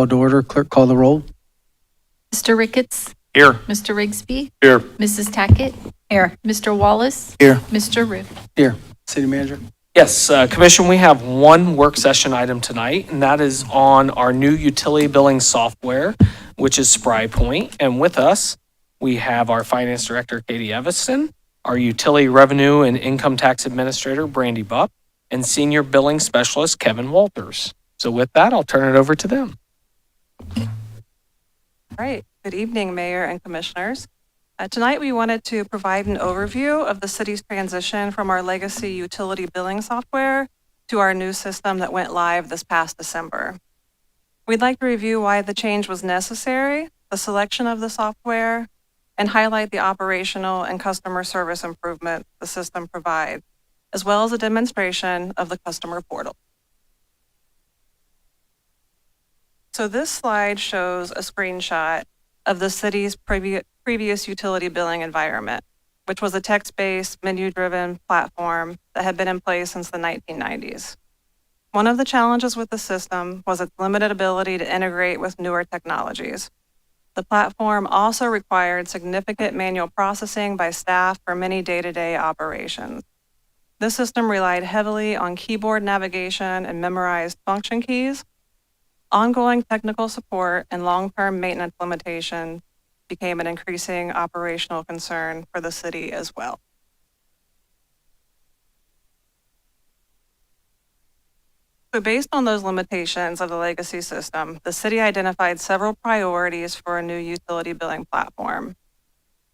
called to order. Clerk, call the roll. Mr. Ricketts? Here. Mr. Rigsby? Here. Mrs. Tackett? Here. Mr. Wallace? Here. Mr. Rue? Here. City Manager. Yes, Commission, we have one work session item tonight, and that is on our new utility billing software, which is SpryPoint. And with us, we have our Finance Director, Katie Evison, our Utility Revenue and Income Tax Administrator, Brandy Bupp, and Senior Billing Specialist, Kevin Walters. So with that, I'll turn it over to them. All right. Good evening, Mayor and Commissioners. Tonight, we wanted to provide an overview of the city's transition from our legacy utility billing software to our new system that went live this past December. We'd like to review why the change was necessary, the selection of the software, and highlight the operational and customer service improvement the system provides, as well as a demonstration of the customer portal. So this slide shows a screenshot of the city's previous utility billing environment, which was a text-based, menu-driven platform that had been in place since the 1990s. One of the challenges with the system was its limited ability to integrate with newer technologies. The platform also required significant manual processing by staff for many day-to-day operations. This system relied heavily on keyboard navigation and memorized function keys. Ongoing technical support and long-term maintenance limitations became an increasing operational concern for the city as well. So based on those limitations of the legacy system, the city identified several priorities for a new utility billing platform.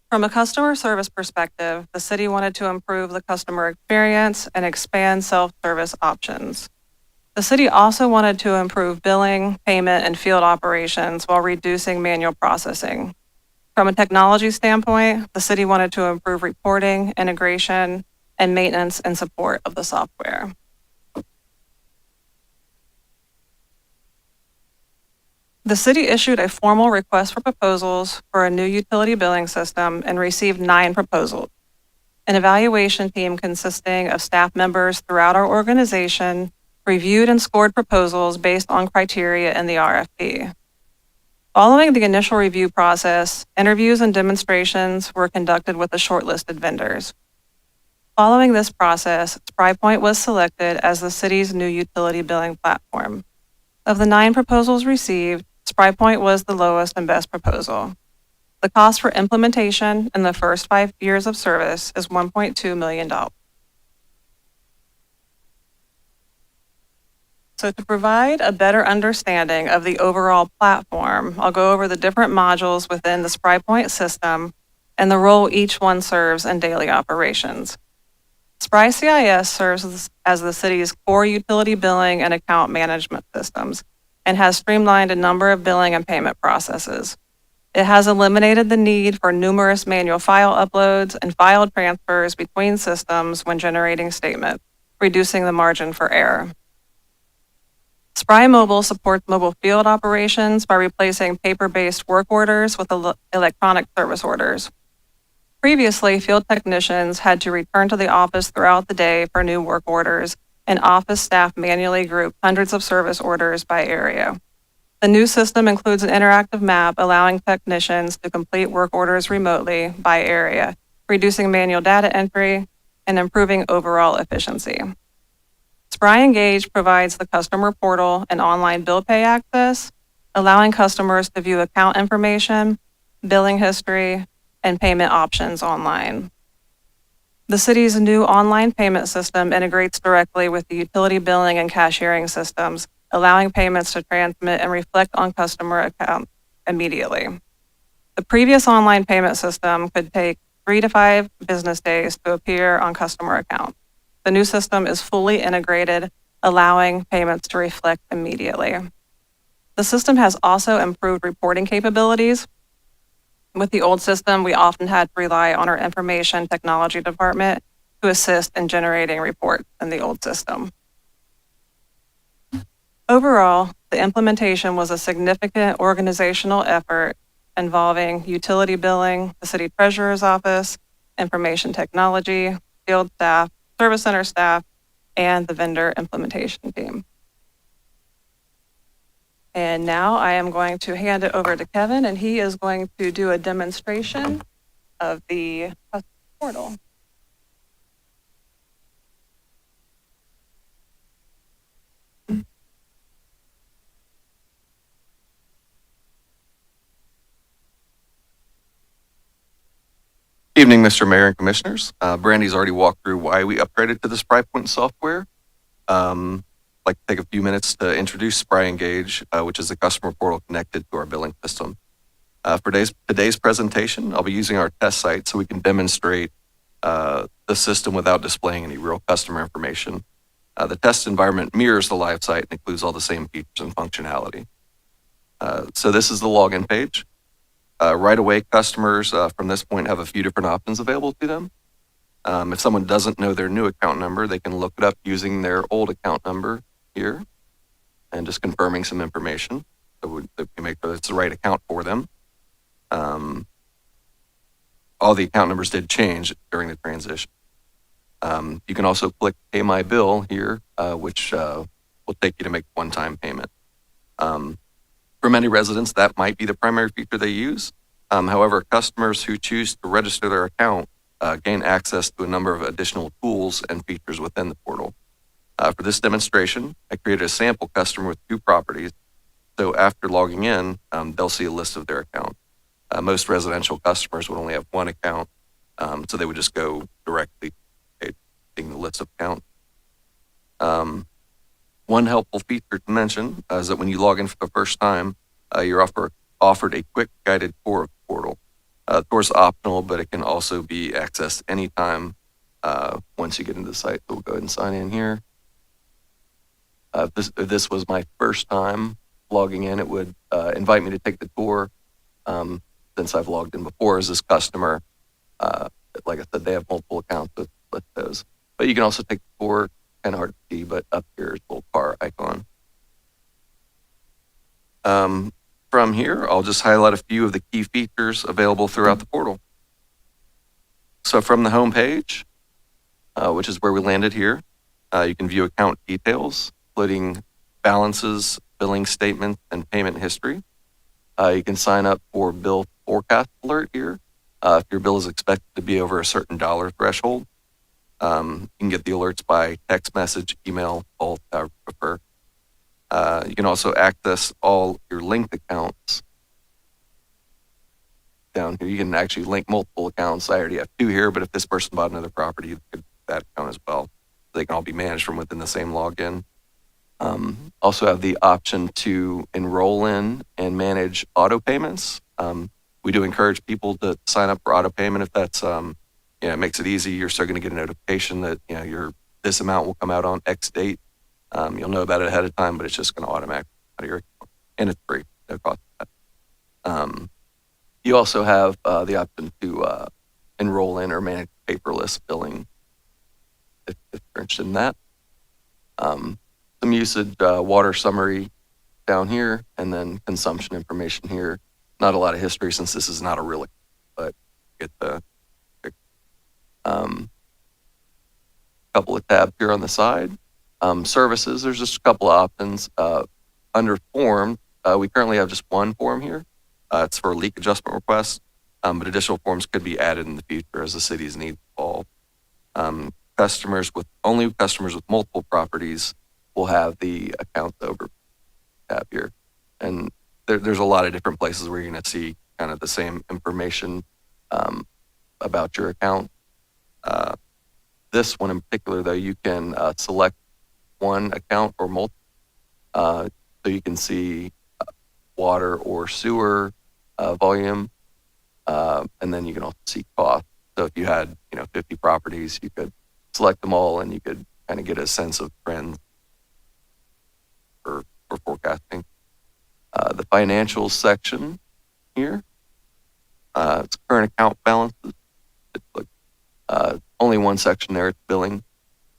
From a customer service perspective, the city wanted to improve the customer experience and expand self-service options. The city also wanted to improve billing, payment, and field operations while reducing manual processing. From a technology standpoint, the city wanted to improve reporting, integration, and maintenance and support of the software. The city issued a formal request for proposals for a new utility billing system and received 9 proposals. An evaluation team consisting of staff members throughout our organization reviewed and scored proposals based on criteria in the RFP. Following the initial review process, interviews and demonstrations were conducted with the shortlisted vendors. Following this process, SpryPoint was selected as the city's new utility billing platform. Of the 9 proposals received, SpryPoint was the lowest and best proposal. The cost for implementation in the first 5 years of service is $1.2 million. So to provide a better understanding of the overall platform, I'll go over the different modules within the SpryPoint system and the role each one serves in daily operations. SpryCIS serves as the city's core utility billing and account management systems and has streamlined a number of billing and payment processes. It has eliminated the need for numerous manual file uploads and file transfers between systems when generating statements, reducing the margin for error. SpryMobile supports mobile field operations by replacing paper-based work orders with electronic service orders. Previously, field technicians had to return to the office throughout the day for new work orders, and office staff manually grouped hundreds of service orders by area. The new system includes an interactive map allowing technicians to complete work orders remotely by area, reducing manual data entry and improving overall efficiency. SpryEngage provides the customer portal and online bill pay access, allowing customers to view account information, billing history, and payment options online. The city's new online payment system integrates directly with the utility billing and cashiering systems, allowing payments to transmit and reflect on customer accounts immediately. The previous online payment system could take 3 to 5 business days to appear on customer accounts. The new system is fully integrated, allowing payments to reflect immediately. The system has also improved reporting capabilities. With the old system, we often had to rely on our information technology department to assist in generating reports in the old system. Overall, the implementation was a significant organizational effort involving utility billing, the city treasurer's office, information technology, field staff, service center staff, and the vendor implementation team. And now I am going to hand it over to Kevin, and he is going to do a demonstration of the customer portal. Evening, Mr. Mayor and Commissioners. Brandy's already walked through why we upgraded to the SpryPoint software. I'd like to take a few minutes to introduce SpryEngage, which is a customer portal connected to our billing system. For today's presentation, I'll be using our test site so we can demonstrate the system without displaying any real customer information. The test environment mirrors the live site and includes all the same features and functionality. So this is the login page. Right away, customers from this point have a few different options available to them. If someone doesn't know their new account number, they can look it up using their old account number here and just confirming some information so we can make sure it's the right account for them. All the account numbers did change during the transition. You can also click Pay My Bill here, which will take you to make a one-time payment. For many residents, that might be the primary feature they use. However, customers who choose to register their account gain access to a number of additional tools and features within the portal. For this demonstration, I created a sample customer with 2 properties. So after logging in, they'll see a list of their accounts. Most residential customers would only have 1 account, so they would just go directly to seeing the list of accounts. One helpful feature to mention is that when you log in for the first time, you're offered a quick guided tour of the portal. The tour is optional, but it can also be accessed anytime once you get into the site. So we'll go ahead and sign in here. If this was my first time logging in, it would invite me to take the tour. Since I've logged in before as this customer, like I said, they have multiple accounts, so let's those. But you can also take the tour. Kind of hard to see, but up here is a little car icon. From here, I'll just highlight a few of the key features available throughout the portal. So from the home page, which is where we landed here, you can view account details, including balances, billing statements, and payment history. You can sign up for bill forecast alert here if your bill is expected to be over a certain dollar threshold. You can get the alerts by text message, email, both, however you prefer. You can also access all your linked accounts down here. You can actually link multiple accounts. I already have 2 here, but if this person bought another property, you could that account as well. They can all be managed from within the same login. Also have the option to enroll in and manage auto payments. We do encourage people to sign up for auto payment if that's it makes it easy. You're still going to get a notification that this amount will come out on X date. You'll know about it ahead of time, but it's just going to automatically out of your account, and it's free, no cost. You also have the option to enroll in or manage paperless billing if you're interested in that. Some usage, water summary down here, and then consumption information here. Not a lot of history since this is not a real account, but get the couple of tabs here on the side. Services, there's just a couple of options. Under form, we currently have just 1 form here. It's for leak adjustment requests, but additional forms could be added in the future as the city's needs evolve. Customers with multiple properties will have the accounts over tab here. And there's a lot of different places where you're going to see kind of the same information about your account. This one in particular, though, you can select 1 account or multiple. So you can see water or sewer volume, and then you can also see cost. So if you had 50 properties, you could select them all, and you could kind of get a sense of trends for forecasting. The financials section here, it's current account balances. Only 1 section there, it's billing,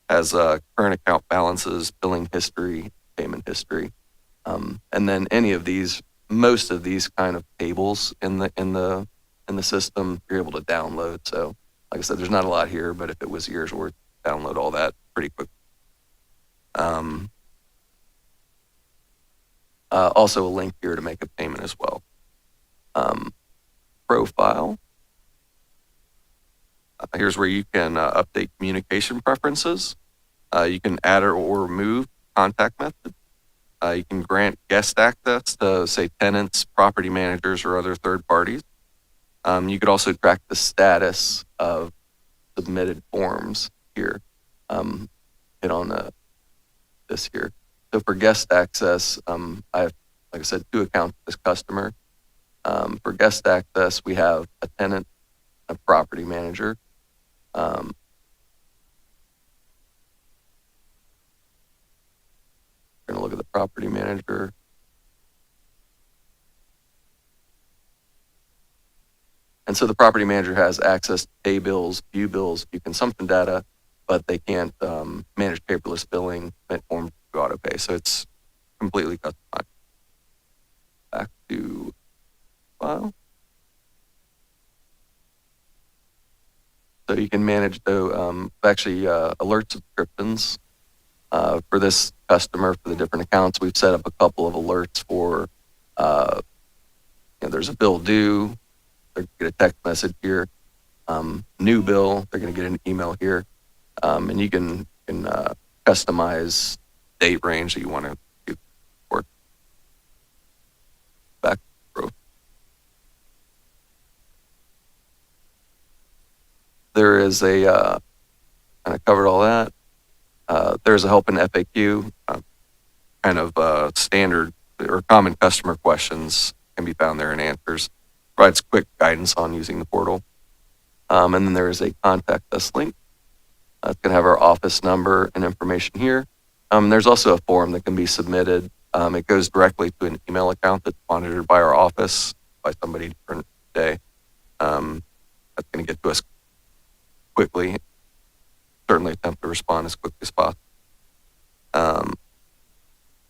has current account balances, billing history, payment history, and then most of these kind of tables in the system, you're able to download. So, like I said, there's not a lot here, but if it was years worth, download all that pretty quick. Also a link here to make a payment as well. Profile. Here's where you can update communication preferences. You can add or remove contact method. You can grant guest access to, say, tenants, property managers, or other third parties. You could also track the status of submitted forms here. Hit on this here. So for guest access, I have, like I said, 2 accounts with this customer. For guest access, we have a tenant, a property manager. We're going to look at the property manager. And so the property manager has access to pay bills, view consumption data, but they can't manage paperless billing, submit forms to auto pay. So it's completely customized. Back to file. So you can manage the alert subscriptions for this customer for the different accounts. We've set up a couple of alerts for there's a bill due. They're going to get a text message here. New bill, they're going to get an email here. And you can customize date range that you want to do for. Back to there is a, kind of covered all that. There's a help in FAQ, standard or common customer questions can be found there in answers. Provides quick guidance on using the portal. And then there is a contact us link. It's going to have our office number and information here. There's also a form that can be submitted. It goes directly to an email account that's monitored by our office by somebody different day. That's going to get to us quickly. Certainly attempt to respond as quickly as possible. So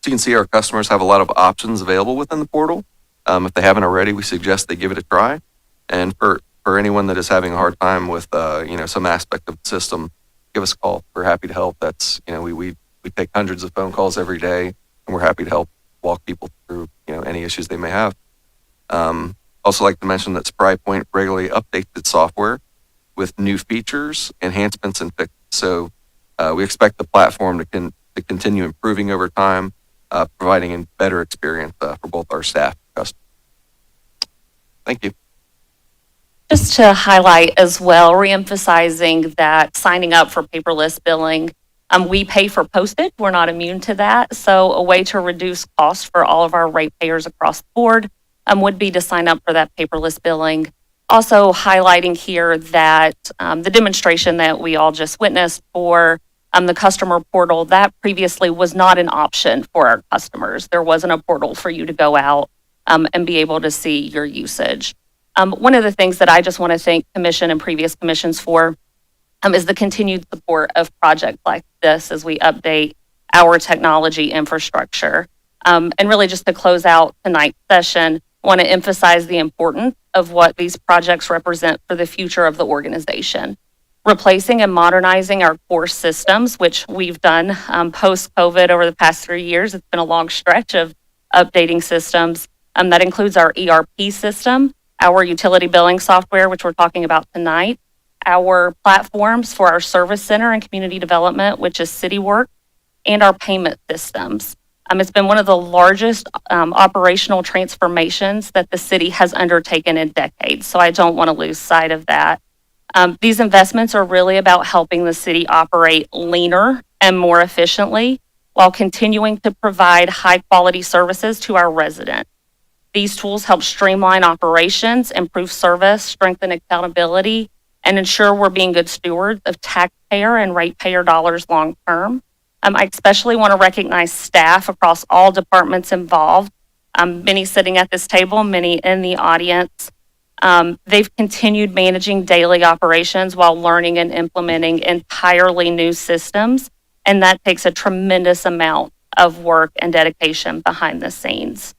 you can see our customers have a lot of options available within the portal. If they haven't already, we suggest they give it a try. And for anyone that is having a hard time with some aspect of the system, give us a call. We're happy to help. That's we take hundreds of phone calls every day, and we're happy to help walk people through any issues they may have. Also like to mention that SpryPoint regularly updates its software with new features, enhancements, and fixes. So we expect the platform to continue improving over time, providing a better experience for both our staff and customers. Thank you. Just to highlight as well, reemphasizing that signing up for paperless billing, we pay for postage. We're not immune to that. So a way to reduce costs for all of our ratepayers across the board would be to sign up for that paperless billing. Also highlighting here that the demonstration that we all just witnessed for the customer portal, that previously was not an option for our customers. There wasn't a portal for you to go out and be able to see your usage. One of the things that I just want to thank Commission and previous commissions for is the continued support of projects like this as we update our technology infrastructure. And really just to close out tonight's session, I want to emphasize the importance of what these projects represent for the future of the organization. Replacing and modernizing our core systems, which we've done post-COVID over the past 3 years. It's been a long stretch of updating systems. That includes our ERP system, our utility billing software, which we're talking about tonight, our platforms for our service center and community development, which is CityWork, and our payment systems. It's been one of the largest operational transformations that the city has undertaken in decades, so I don't want to lose sight of that. These investments are really about helping the city operate leaner and more efficiently while continuing to provide high-quality services to our residents. These tools help streamline operations, improve service, strengthen accountability, and ensure we're being good stewards of taxpayer and ratepayer dollars long term. I especially want to recognize staff across all departments involved, many sitting at this table, many in the audience. They've continued managing daily operations while learning and implementing entirely new systems, and that takes a tremendous amount of work and dedication behind the scenes.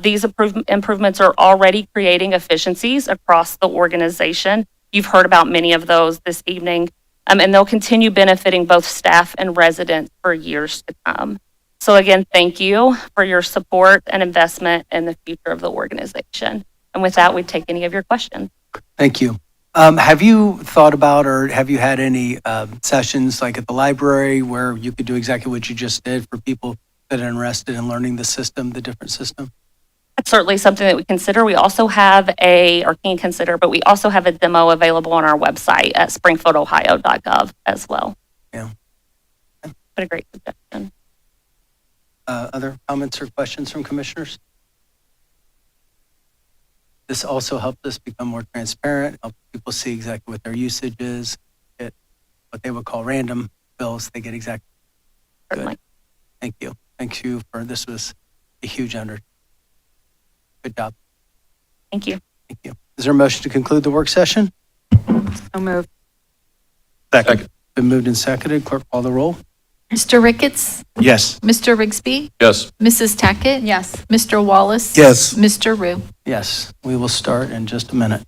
These improvements are already creating efficiencies across the organization. You've heard about many of those this evening, and they'll continue benefiting both staff and residents for years to come. So again, thank you for your support and investment in the future of the organization. And with that, we take any of your questions. Thank you. Have you thought about or have you had any sessions like at the library where you could do exactly what you just did for people that are interested in learning the system, the different system? That's certainly something that we consider. We also have or can consider, but we also have a demo available on our website at springfieldohio.gov as well. Yeah. What a great suggestion. Other comments or questions from commissioners? This also helped us become more transparent, help people see exactly what their usage is, get what they would call random bills. They get exactly. Certainly. Thank you. Thank you for, this was a huge under. Good job. Thank you. Thank you. Is there a motion to conclude the work session? So moved. Second. Been moved and seconded. Clerk, call the roll. Mr. Ricketts, Yes. Mr. Rigsby, Yes. Mrs. Tackett. Yes. Mr. Wallace. Yes. Mr. Rue. Yes, we will start in just a minute.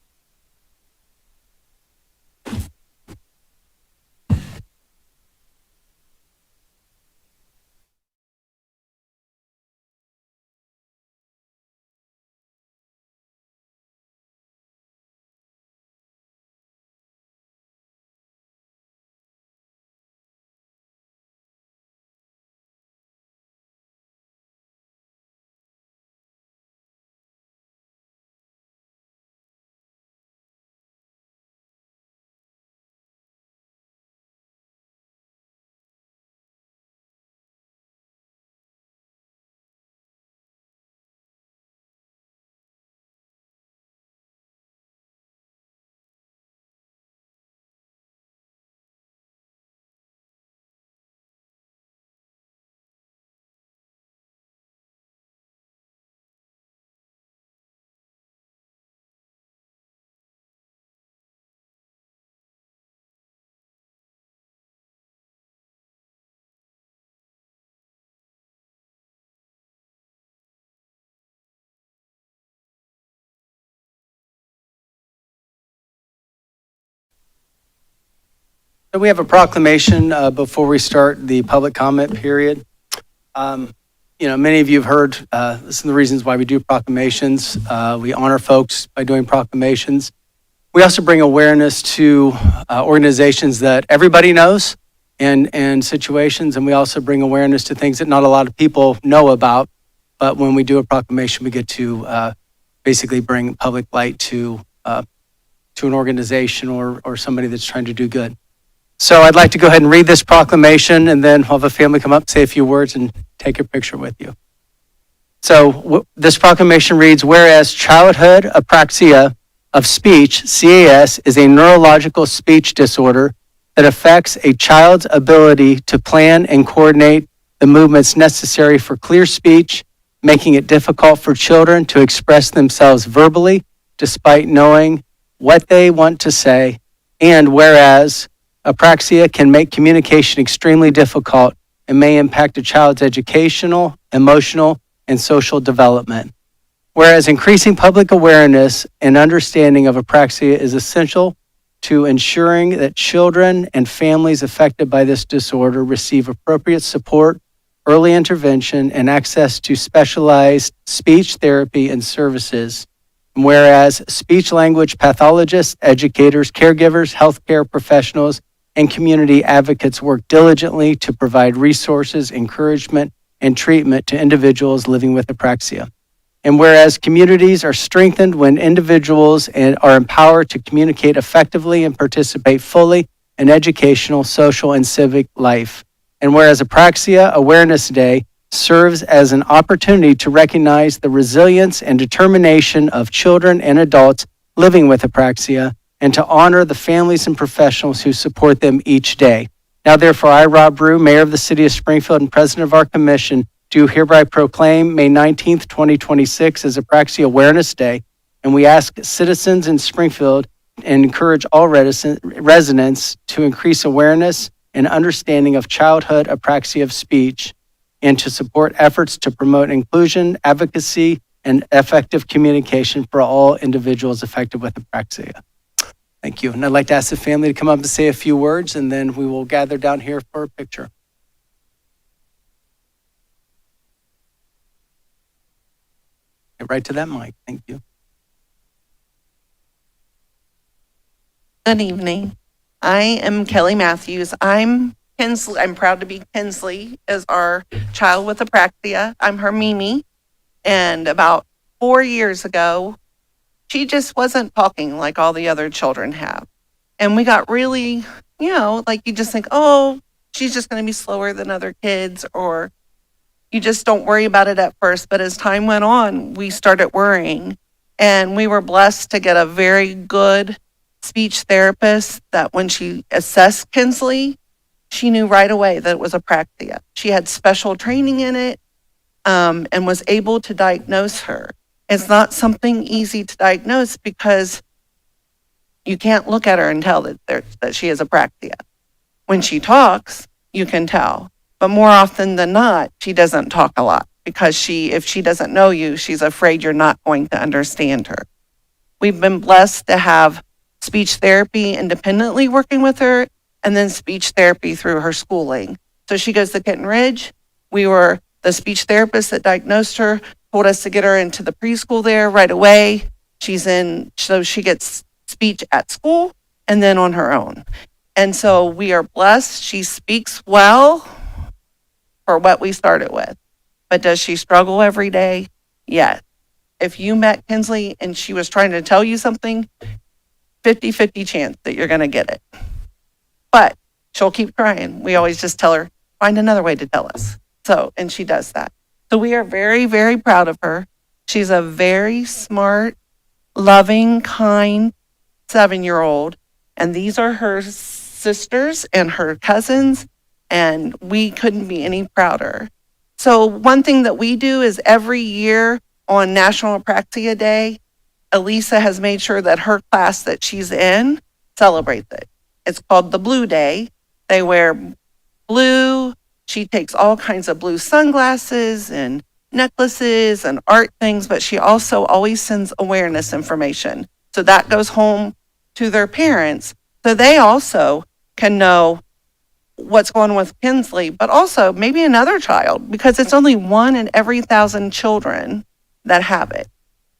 So we have a proclamation before we start the public comment period. Many of you have heard some of the reasons why we do proclamations. We honor folks by doing proclamations. We also bring awareness to organizations that everybody knows and situations, and we also bring awareness to things that not a lot of people know about. But when we do a proclamation, we get to basically bring public light to an organization or somebody that's trying to do good. So I'd like to go ahead and read this proclamation, and then we'll have a family come up, say a few words, and take a picture with you. So this proclamation reads, whereas childhood apraxia of speech, CAS, is a neurological speech disorder that affects a child's ability to plan and coordinate the movements necessary for clear speech, making it difficult for children to express themselves verbally despite knowing what they want to say, and whereas apraxia can make communication extremely difficult and may impact a child's educational, emotional, and social development. Whereas increasing public awareness and understanding of apraxia is essential to ensuring that children and families affected by this disorder receive appropriate support, early intervention, and access to specialized speech therapy and services. Whereas speech language pathologists, educators, caregivers, healthcare professionals, and community advocates work diligently to provide resources, encouragement, and treatment to individuals living with apraxia. And whereas communities are strengthened when individuals are empowered to communicate effectively and participate fully in educational, social, and civic life. And whereas Apraxia Awareness Day serves as an opportunity to recognize the resilience and determination of children and adults living with apraxia, and to honor the families and professionals who support them each day. Now, therefore, I, Rob Rue, Mayor of the City of Springfield and President of our Commission, do hereby proclaim May 19th, 2026 as Apraxia Awareness Day, and we ask citizens in Springfield and encourage all residents to increase awareness and understanding of childhood apraxia of speech, and to support efforts to promote inclusion, advocacy, and effective communication for all individuals affected with apraxia. Thank you. And I'd like to ask the family to come up and say a few words, and then we will gather down here for a picture. Get right to that mic. Thank you. Good evening. I am Kelly Matthews. I'm Kinsley. I'm proud to be Kinsley as our child with apraxia. I'm her Mimi. And about 4 years ago, she just wasn't talking like all the other children have. And we got really, like you just think, oh, she's just going to be slower than other kids, or you just don't worry about it at first. But as time went on, we started worrying. And we were blessed to get a very good speech therapist that when she assessed Kinsley, she knew right away that it was apraxia. She had special training in it, and was able to diagnose her. It's not something easy to diagnose because you can't look at her and tell that she has apraxia. When she talks, you can tell. But more often than not, she doesn't talk a lot because if she doesn't know you, she's afraid you're not going to understand her. We've been blessed to have speech therapy independently working with her, and then speech therapy through her schooling. So she goes to Kitten Ridge. The speech therapist that diagnosed her told us to get her into the preschool there right away. So she gets speech at school and then on her own. And so we are blessed. She speaks well for what we started with. But does she struggle every day? Yes. If you met Kinsley and she was trying to tell you something, 50-50 chance that you're going to get it. But she'll keep trying. We always just tell her, find another way to tell us. And she does that. So we are very, very proud of her. She's a very smart, loving, kind 7-year-old. And these are her sisters and her cousins. And we couldn't be any prouder. So one thing that we do is every year on National Apraxia Day, Elisa has made sure that her class that she's in celebrates it. It's called the Blue Day. They wear blue. She takes all kinds of blue sunglasses and necklaces and art things, but she also always sends awareness information. So that goes home to their parents. So they also can know what's going on with Kinsley, but also maybe another child, because it's only 1 in every 1,000 children that have it.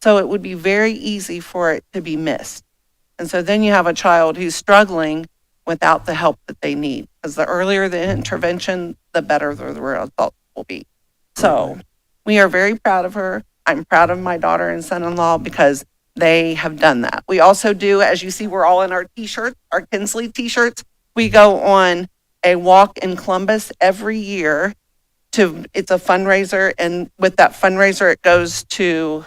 So it would be very easy for it to be missed. And so then you have a child who's struggling without the help that they need. Because the earlier the intervention, the better the result will be. So we are very proud of her. I'm proud of my daughter and son-in-law because they have done that. We also do, as you see, we're all in our t-shirts, our Kinsley t-shirts. We go on a walk in Columbus every year it's a fundraiser. And with that fundraiser, it goes to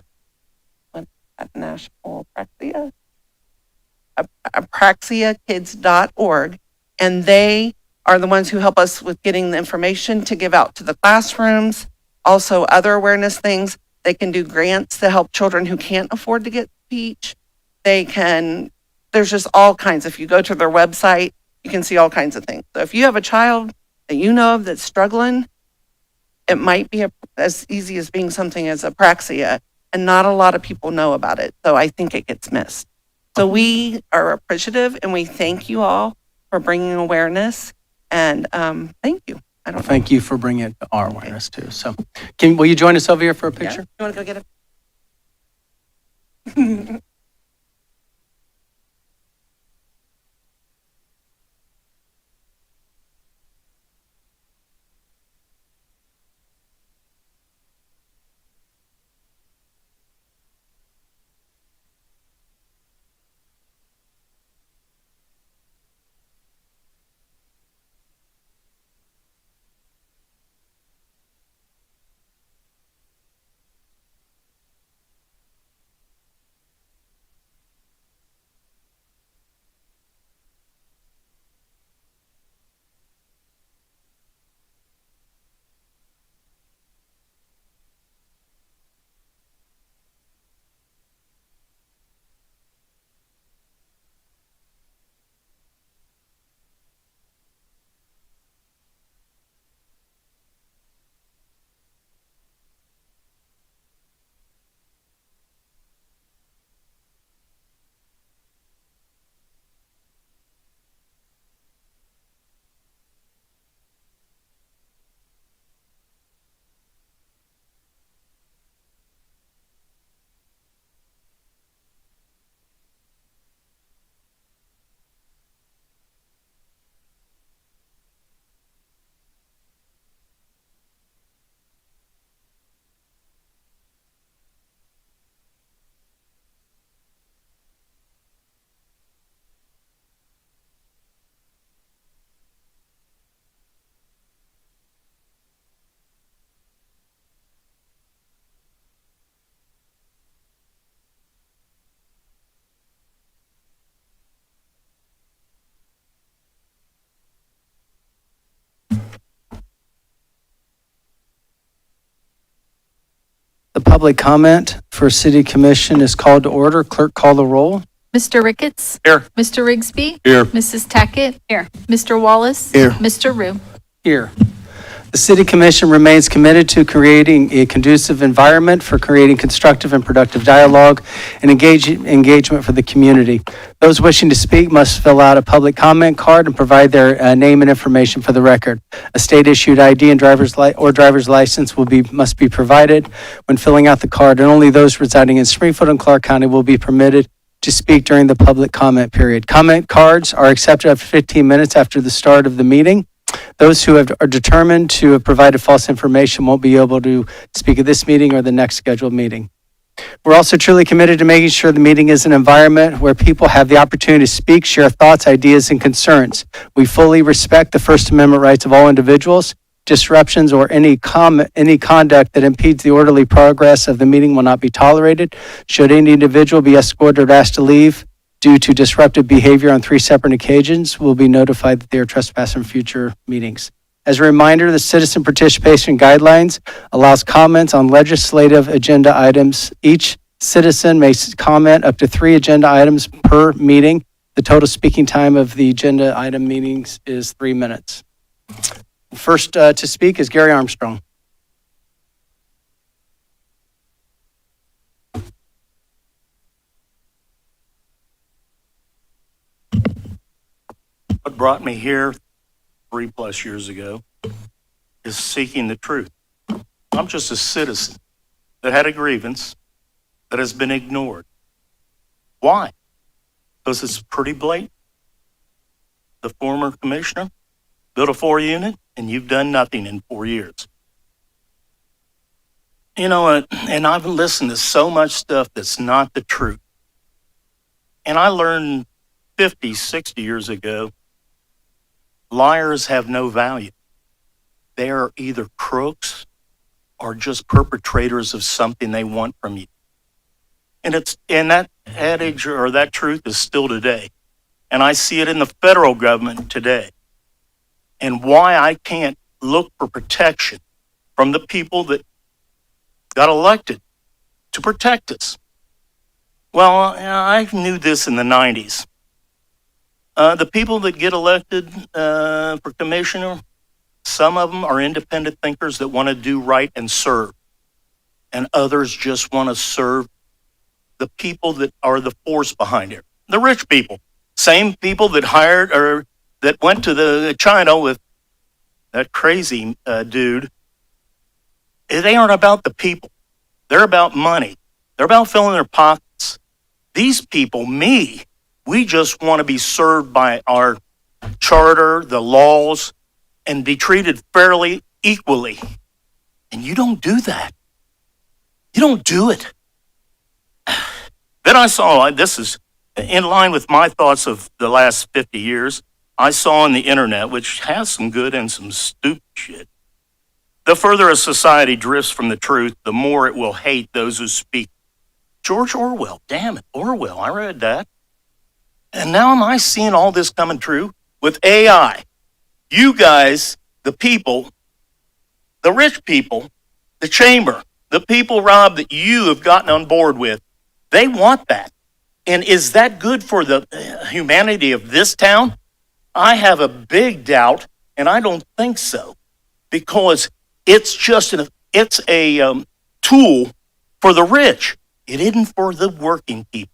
National Apraxia? apraxiakids.org, and they are the ones who help us with getting the information to give out to the classrooms, also other awareness things. They can do grants to help children who can't afford to get speech. There's just all kinds. If you go to their website, you can see all kinds of things. So if you have a child that you know of that's struggling, it might be as easy as being something as apraxia, and not a lot of people know about it. So I think it gets missed. So we are appreciative, and we thank you all for bringing awareness. And thank you. Thank you for bringing it to our awareness too. So will you join us over here for a picture? You want to go get it? public comment for City Commission is called to order. Clerk, call the roll. Mr. Ricketts? Here. Mr. Rigsby? Here. Mrs. Tackett? Here. Mr. Wallace? Here. Mr. Rue? Here. The City Commission remains committed to creating a conducive environment for creating constructive and productive dialogue and engagement for the community. Those wishing to speak must fill out a public comment card and provide their name and information for the record. A state-issued ID and driver's license must be provided when filling out the card, and only those residing in Springfield and Clark County will be permitted to speak during the public comment period. Comment cards are accepted after 15 minutes after the start of the meeting. Those who are determined to have provided false information won't be able to speak at this meeting or the next scheduled meeting. We're also truly committed to making sure the meeting is an environment where people have the opportunity to speak, share thoughts, ideas, and concerns. We fully respect the First Amendment rights of all individuals. Disruptions or any conduct that impedes the orderly progress of the meeting will not be tolerated. Should any individual be escorted or asked to leave due to disruptive behavior on 3 separate occasions, will be notified that they are trespassing future meetings. As a reminder, the citizen participation guidelines allows comments on legislative agenda items. Each citizen may comment up to 3 agenda items per meeting. The total speaking time of the agenda item meetings is 3 minutes. First to speak is Gary Armstrong. What brought me here 3+ years ago is seeking the truth. I'm just a citizen that had a grievance that has been ignored. Why? Because it's pretty blatant. The former commissioner built a 4-unit and you've done nothing in 4 years. You know what? And I've listened to so much stuff that's not the truth. And I learned 50, 60 years ago, liars have no value. They are either crooks or just perpetrators of something they want from you. And that adage or that truth is still today. And I see it in the federal government today. And why I can't look for protection from the people that got elected to protect us. Well, I knew this in the 90s. The people that get elected for commissioner, some of them are independent thinkers that want to do right and serve. And others just want to serve the people that are the force behind it. The rich people. Same people that hired or that went to the China with that crazy dude. They aren't about the people. They're about money. They're about filling their pockets. These people, we just want to be served by our charter, the laws, and be treated fairly, equally. And you don't do that. You don't do it. Then I saw, this is in line with my thoughts of the last 50 years, I saw on the internet, which has some good and some stupid shit. The further a society drifts from the truth, the more it will hate those who speak. George Orwell, damn it, Orwell, I read that. And now am I seeing all this coming true with AI? You guys, the people, the rich people, the chamber, the people, Rob, that you have gotten on board with, they want that. And is that good for the humanity of this town? I have a big doubt, and I don't think so, because it's just it's a tool for the rich. It isn't for the working people.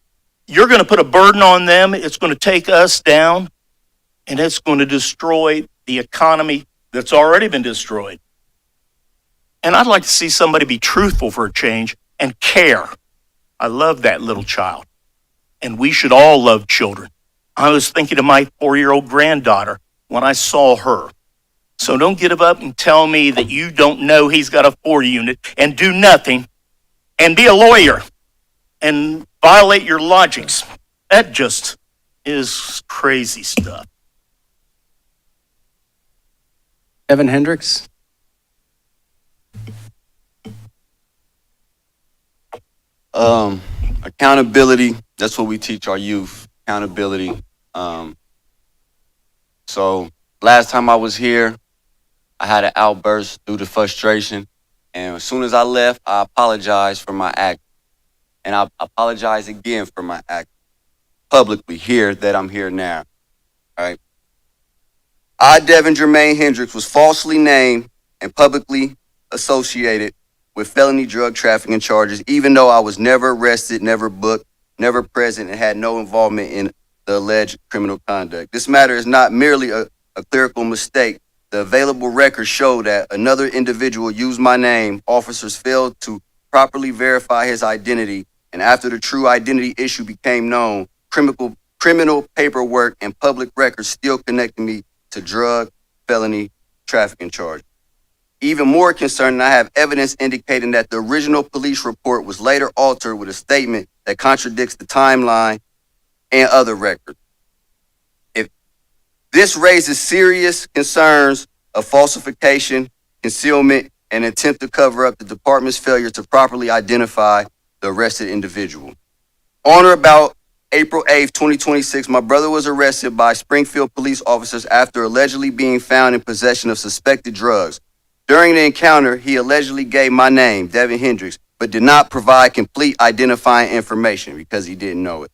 You're going to put a burden on them. It's going to take us down, and it's going to destroy the economy that's already been destroyed. And I'd like to see somebody be truthful for a change and care. I love that little child, and we should all love children. I was thinking of my 4-year-old granddaughter when I saw her. So don't get up and tell me that you don't know he's got a 4-unit and do nothing and be a lawyer and violate your logics. That just is crazy stuff. Evan Hendricks. Accountability, that's what we teach our youth, accountability. So last time I was here, I had an outburst due to frustration. And as soon as I left, I apologized for my act. And I apologize again for my act publicly here that I'm here now. All right. I, Devin Jermaine Hendricks, was falsely named and publicly associated with felony drug trafficking charges, even though I was never arrested, never booked, never present, and had no involvement in the alleged criminal conduct. This matter is not merely a clerical mistake. The available records show that another individual used my name. Officers failed to properly verify his identity, and after the true identity issue became known, criminal paperwork and public records still connected me to drug felony trafficking charges. Even more concerning, I have evidence indicating that the original police report was later altered with a statement that contradicts the timeline and other records. If this raises serious concerns of falsification, concealment, and attempt to cover up the department's failure to properly identify the arrested individual. On or about April 8th, 2026, my brother was arrested by Springfield police officers after allegedly being found in possession of suspected drugs. During the encounter, he allegedly gave my name, Devin Hendricks, but did not provide complete identifying information because he didn't know it.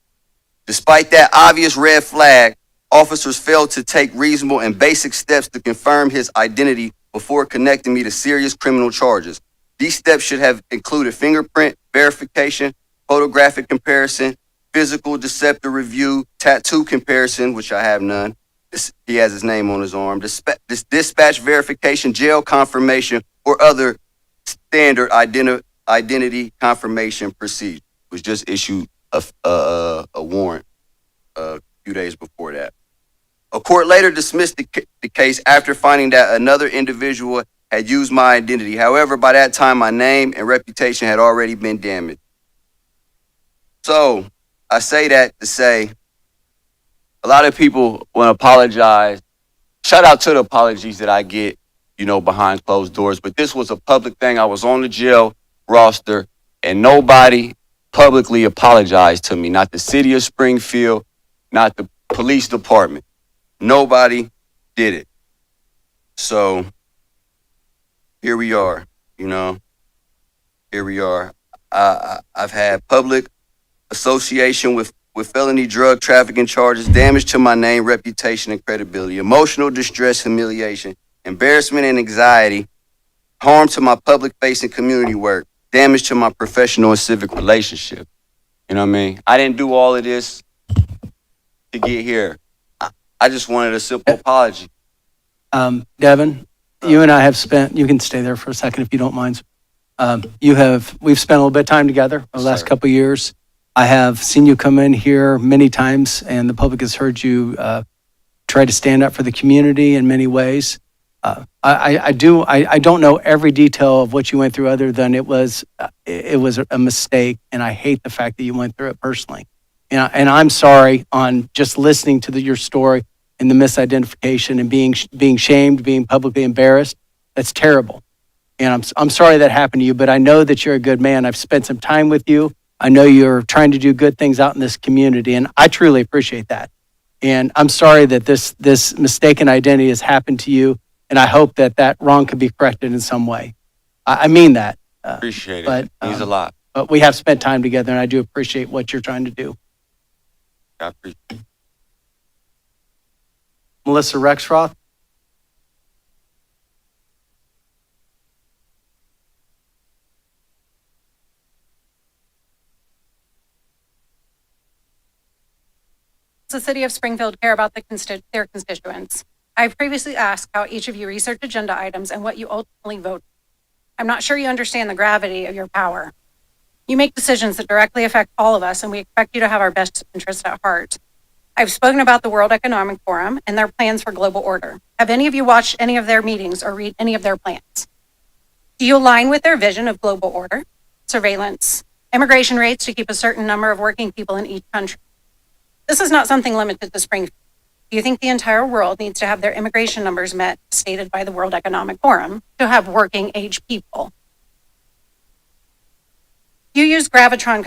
Despite that obvious red flag, officers failed to take reasonable and basic steps to confirm his identity before connecting me to serious criminal charges. These steps should have included fingerprint verification, photographic comparison, physical deceptor review, tattoo comparison, which I have none. He has his name on his arm. Dispatch verification, jail confirmation, or other standard identity confirmation procedure. Was just issued a warrant a few days before that. A court later dismissed the case after finding that another individual had used my identity. However, by that time, my name and reputation had already been damaged. So I say that to say, a lot of people want to apologize. Shout out to the apologies that I get, behind closed doors. But this was a public thing. I was on the jail roster, and nobody publicly apologized to me. Not the city of Springfield, not the police department. Nobody did it. So here we are, Here we are. I've had public association with felony drug trafficking charges, damage to my name, reputation, and credibility, emotional distress, humiliation, embarrassment and anxiety, harm to my public-facing community work, damage to my professional and civic relationship. You know what I mean? I didn't do all of this to get here. I just wanted a simple apology. Devin, you and I have spent, you can stay there for a second if you don't mind. We've spent a little bit of time together over the last couple of years. I have seen you come in here many times, and the public has heard you try to stand up for the community in many ways. I don't know every detail of what you went through, other than it was a mistake, and I hate the fact that you went through it personally. And I'm sorry on just listening to your story and the misidentification and being shamed, being publicly embarrassed. That's terrible. And I'm sorry that happened to you, but I know that you're a good man. I've spent some time with you. I know you're trying to do good things out in this community, and I truly appreciate that. And I'm sorry that this mistaken identity has happened to you, and I hope that wrong can be corrected in some way. I mean that. Appreciate it. But, Means a lot. But we have spent time together, and I do appreciate what you're trying to do. I appreciate it. Melissa Rexroth? Does the city of Springfield care about their constituents? I've previously asked how each of you research agenda items and what you ultimately vote. I'm not sure you understand the gravity of your power. You make decisions that directly affect all of us, and we expect you to have our best interests at heart. I've spoken about the World Economic Forum and their plans for global order. Have any of you watched any of their meetings or read any of their plans? Do you align with their vision of global order, surveillance, immigration rates to keep a certain number of working people in each country? This is not something limited to Springfield. Do you think the entire world needs to have their immigration numbers met, stated by the World Economic Forum, to have working age people? You use Gravitron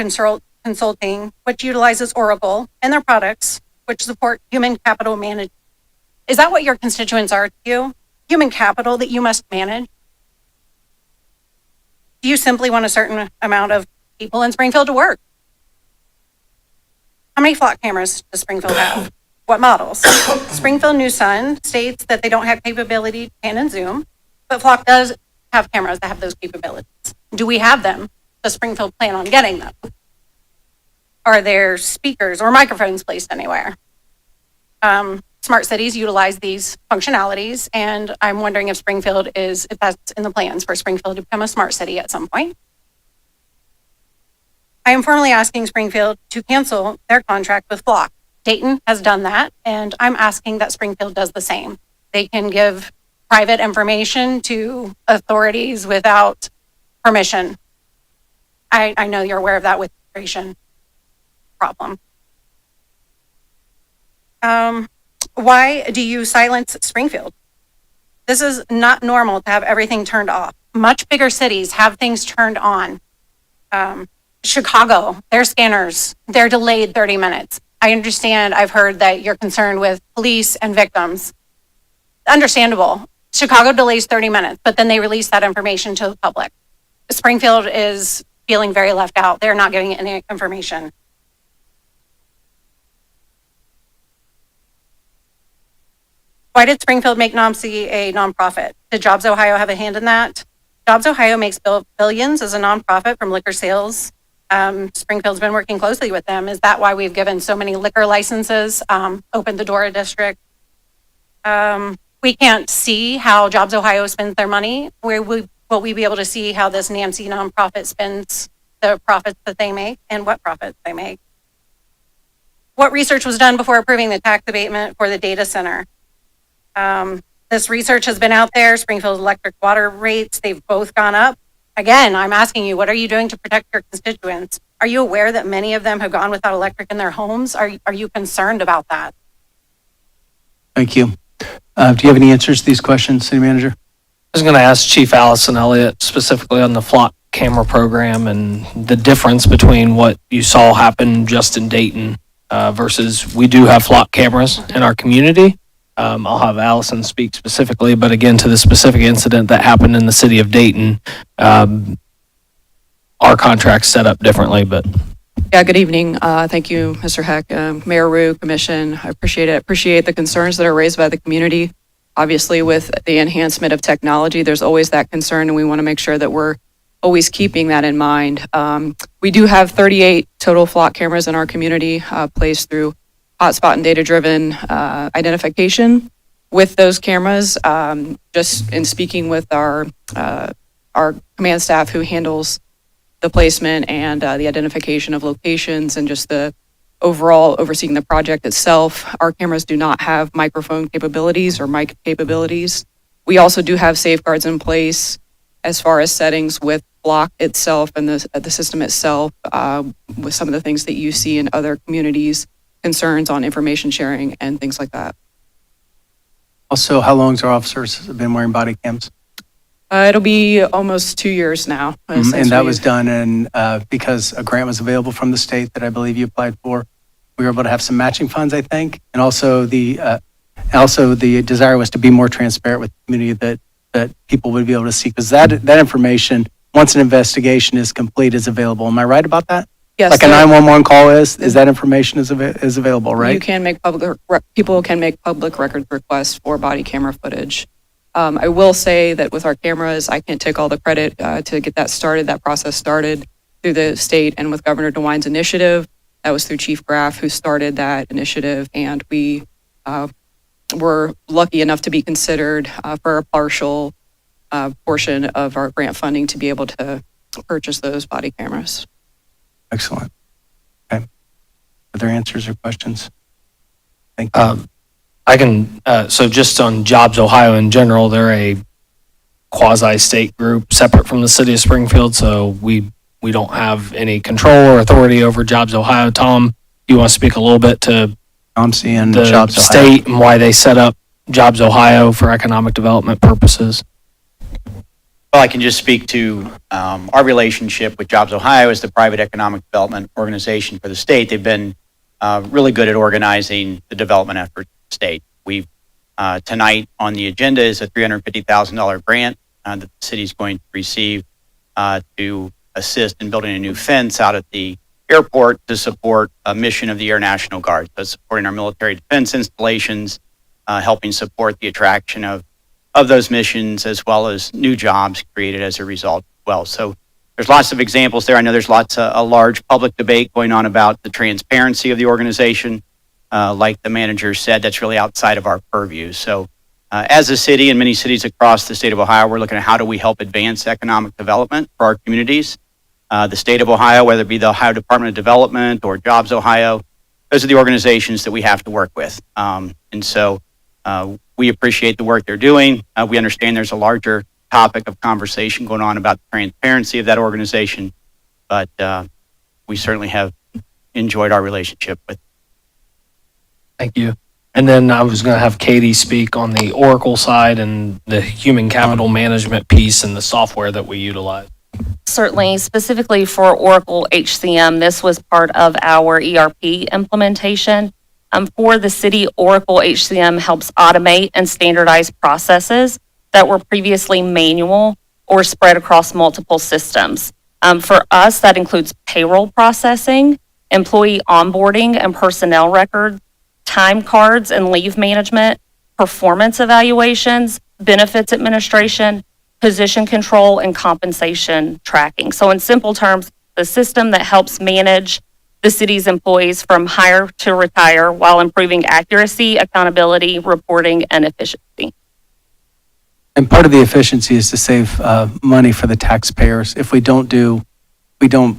Consulting, which utilizes Oracle and their products, which support human capital management. Is that what your constituents are to you? Human capital that you must manage? Do you simply want a certain amount of people in Springfield to work? How many flock cameras does Springfield have? What models? Springfield New Sun states that they don't have capability to pan and zoom, but Flock does have cameras that have those capabilities. Do we have them? Does Springfield plan on getting them? Are there speakers or microphones placed anywhere? Smart cities utilize these functionalities, and I'm wondering if if that's in the plans for Springfield to become a smart city at some point. I am formally asking Springfield to cancel their contract with Flock. Dayton has done that, and I'm asking that Springfield does the same. They can give private information to authorities without permission. I know you're aware of that with immigration problem. Why do you silence Springfield? This is not normal to have everything turned off. Much bigger cities have things turned on. Chicago, their scanners, they're delayed 30 minutes. I understand, I've heard that you're concerned with police and victims. Understandable. Chicago delays 30 minutes, but then they release that information to the public. Springfield is feeling very left out. They're not giving any information. Why did Springfield make NOMC a nonprofit? Did Jobs Ohio have a hand in that? Jobs Ohio makes billions as a nonprofit from liquor sales. Springfield's been working closely with them. Is that why we've given so many liquor licenses, opened the Dora district? We can't see how Jobs Ohio spends their money. Will we be able to see how this NAMC nonprofit spends the profits that they make and what profits they make? What research was done before approving the tax abatement for the data center? This research has been out there. Springfield's electric water rates, they've both gone up. Again, I'm asking you, what are you doing to protect your constituents? Are you aware that many of them have gone without electric in their homes? Are you concerned about that? Thank you. Do you have any answers to these questions, City Manager? I was going to ask Chief Allison Elliott specifically on the flock camera program and the difference between what you saw happen just in Dayton versus we do have flock cameras in our community. I'll have Allison speak specifically, but again, to the specific incident that happened in the city of Dayton, our contract's set up differently, but. Yeah, good evening. Thank you, Mr. Heck, Mayor Rue, Commission. I appreciate it. Appreciate the concerns that are raised by the community. Obviously, with the enhancement of technology, there's always that concern, and we want to make sure that we're always keeping that in mind. We do have 38 total flock cameras in our community placed through hotspot and data-driven identification. With those cameras, just in speaking with our command staff who handles the placement and the identification of locations and just the overall overseeing the project itself, our cameras do not have microphone capabilities or mic capabilities. We also do have safeguards in place as far as settings with Flock itself and the system itself with some of the things that you see in other communities, concerns on information sharing and things like that. Also, how long has our officers been wearing body cams? It'll be almost 2 years now. And that was done because a grant was available from the state that I believe you applied for. We were able to have some matching funds, I think. And also the desire was to be more transparent with the community that people would be able to see, because that information, once an investigation is complete, is available. Am I right about that? Yes. Like a 911 call is that information is available, right? You can make people can make public records requests for body camera footage. I will say that with our cameras, I can't take all the credit to get that process started through the state and with Governor DeWine's initiative. That was through Chief Graff, who started that initiative, and we were lucky enough to be considered for a partial portion of our grant funding to be able to purchase those body cameras. Excellent. Okay. Other answers or questions? Thank you. I can, so just on Jobs Ohio in general, they're a quasi-state group separate from the city of Springfield, so we don't have any control or authority over Jobs Ohio. Tom, you want to speak a little bit to NOMC and the Jobs Ohio state and why they set up Jobs Ohio for economic development purposes? Well, I can just speak to our relationship with Jobs Ohio as the private economic development organization for the state. They've been really good at organizing the development effort of the state. We've tonight on the agenda is a $350,000 grant that the city is going to receive to assist in building a new fence out at the airport to support a mission of the Air National Guard. So supporting our military defense installations, helping support the attraction of those missions, as well as new jobs created as a result as well. So there's lots of examples there. I know there's a large public debate going on about the transparency of the organization. Like the manager said, that's really outside of our purview. So as a city and many cities across the state of Ohio, we're looking at how do we help advance economic development for our communities. The state of Ohio, whether it be the Ohio Department of Development or Jobs Ohio, those are the organizations that we have to work with. And so we appreciate the work they're doing. We understand there's a larger topic of conversation going on about the transparency of that organization, but we certainly have enjoyed our relationship with. Thank you. And then I was going to have Katie speak on the Oracle side and the human capital management piece and the software that we utilize. Certainly, specifically for Oracle HCM, this was part of our ERP implementation. For the city, Oracle HCM helps automate and standardize processes that were previously manual or spread across multiple systems. For us, that includes payroll processing, employee onboarding and personnel records, time cards and leave management, performance evaluations, benefits administration, position control, and compensation tracking. So in simple terms, the system that helps manage the city's employees from hire to retire while improving accuracy, accountability, reporting, and efficiency. And part of the efficiency is to save money for the taxpayers. If we don't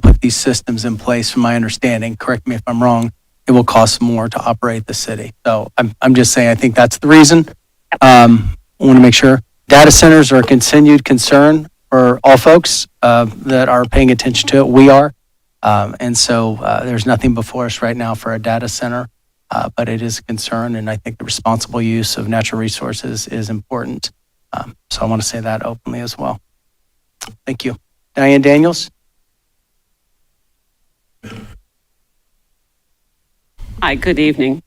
put these systems in place, from my understanding, correct me if I'm wrong, it will cost more to operate the city. So I'm just saying, I think that's the reason. I want to make sure. Data centers are a continued concern for all folks that are paying attention to it. We are. And so there's nothing before us right now for a data center, but it is a concern. And I think the responsible use of natural resources is important. So I want to say that openly as well. Thank you. Diane Daniels. Hi, good evening.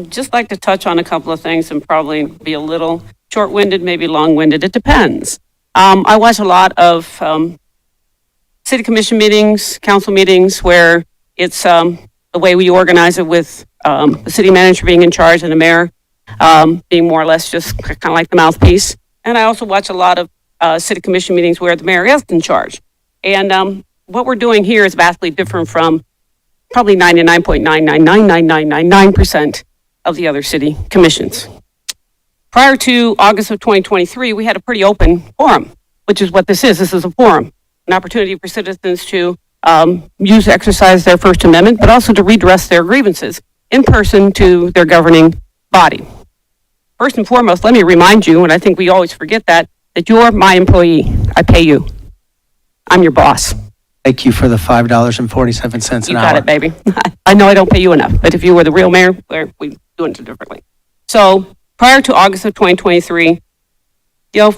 Just like to touch on a couple of things and probably be a little short-winded, maybe long-winded. It depends. I watch a lot of city commission meetings, council meetings, where it's the way we organize it with the city manager being in charge and the mayor being more or less just kind of like the mouthpiece. And I also watch a lot of city commission meetings where the mayor is in charge. And what we're doing here is vastly different from probably 99.9999999% of the other city commissions. Prior to August of 2023, we had a pretty open forum, which is what this is. This is a forum, an opportunity for citizens to exercise their First Amendment, but also to redress their grievances in person to their governing body. First and foremost, let me remind you, and I think we always forget that you're my employee. I pay you. I'm your boss. Thank you for the $5.47 an hour. You got it, baby. I know I don't pay you enough, but if you were the real mayor, we'd do it differently. So prior to August of 2023,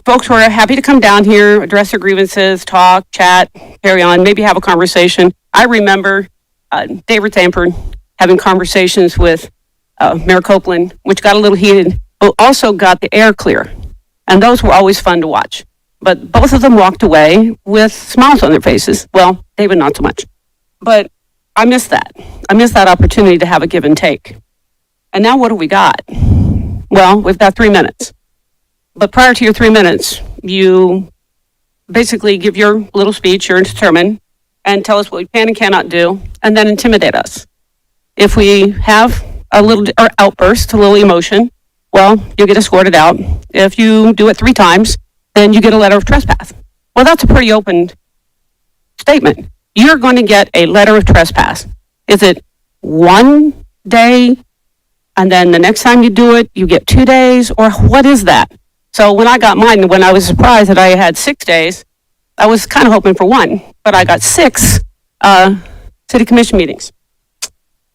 folks were happy to come down here, address their grievances, talk, chat, carry on, maybe have a conversation. I remember David Thampern having conversations with Mayor Copeland, which got a little heated, but also got the air clear. And those were always fun to watch. But both of them walked away with smiles on their faces. Well, David, not so much. But I miss that. I miss that opportunity to have a give and take. And now what do we got? Well, we've got 3 minutes. But prior to your 3 minutes, you basically give your little speech, your sermon, and tell us what we can and cannot do, and then intimidate us. If we have a little outburst, a little emotion, well, you get escorted out. If you do it 3 times, then you get a letter of trespass. Well, that's a pretty open statement. You're going to get a letter of trespass. Is it 1 day, and then the next time you do it, you get 2 days, or what is that? So when I got mine, when I was surprised that I had 6 days, I was kind of hoping for 1, but I got 6 city commission meetings.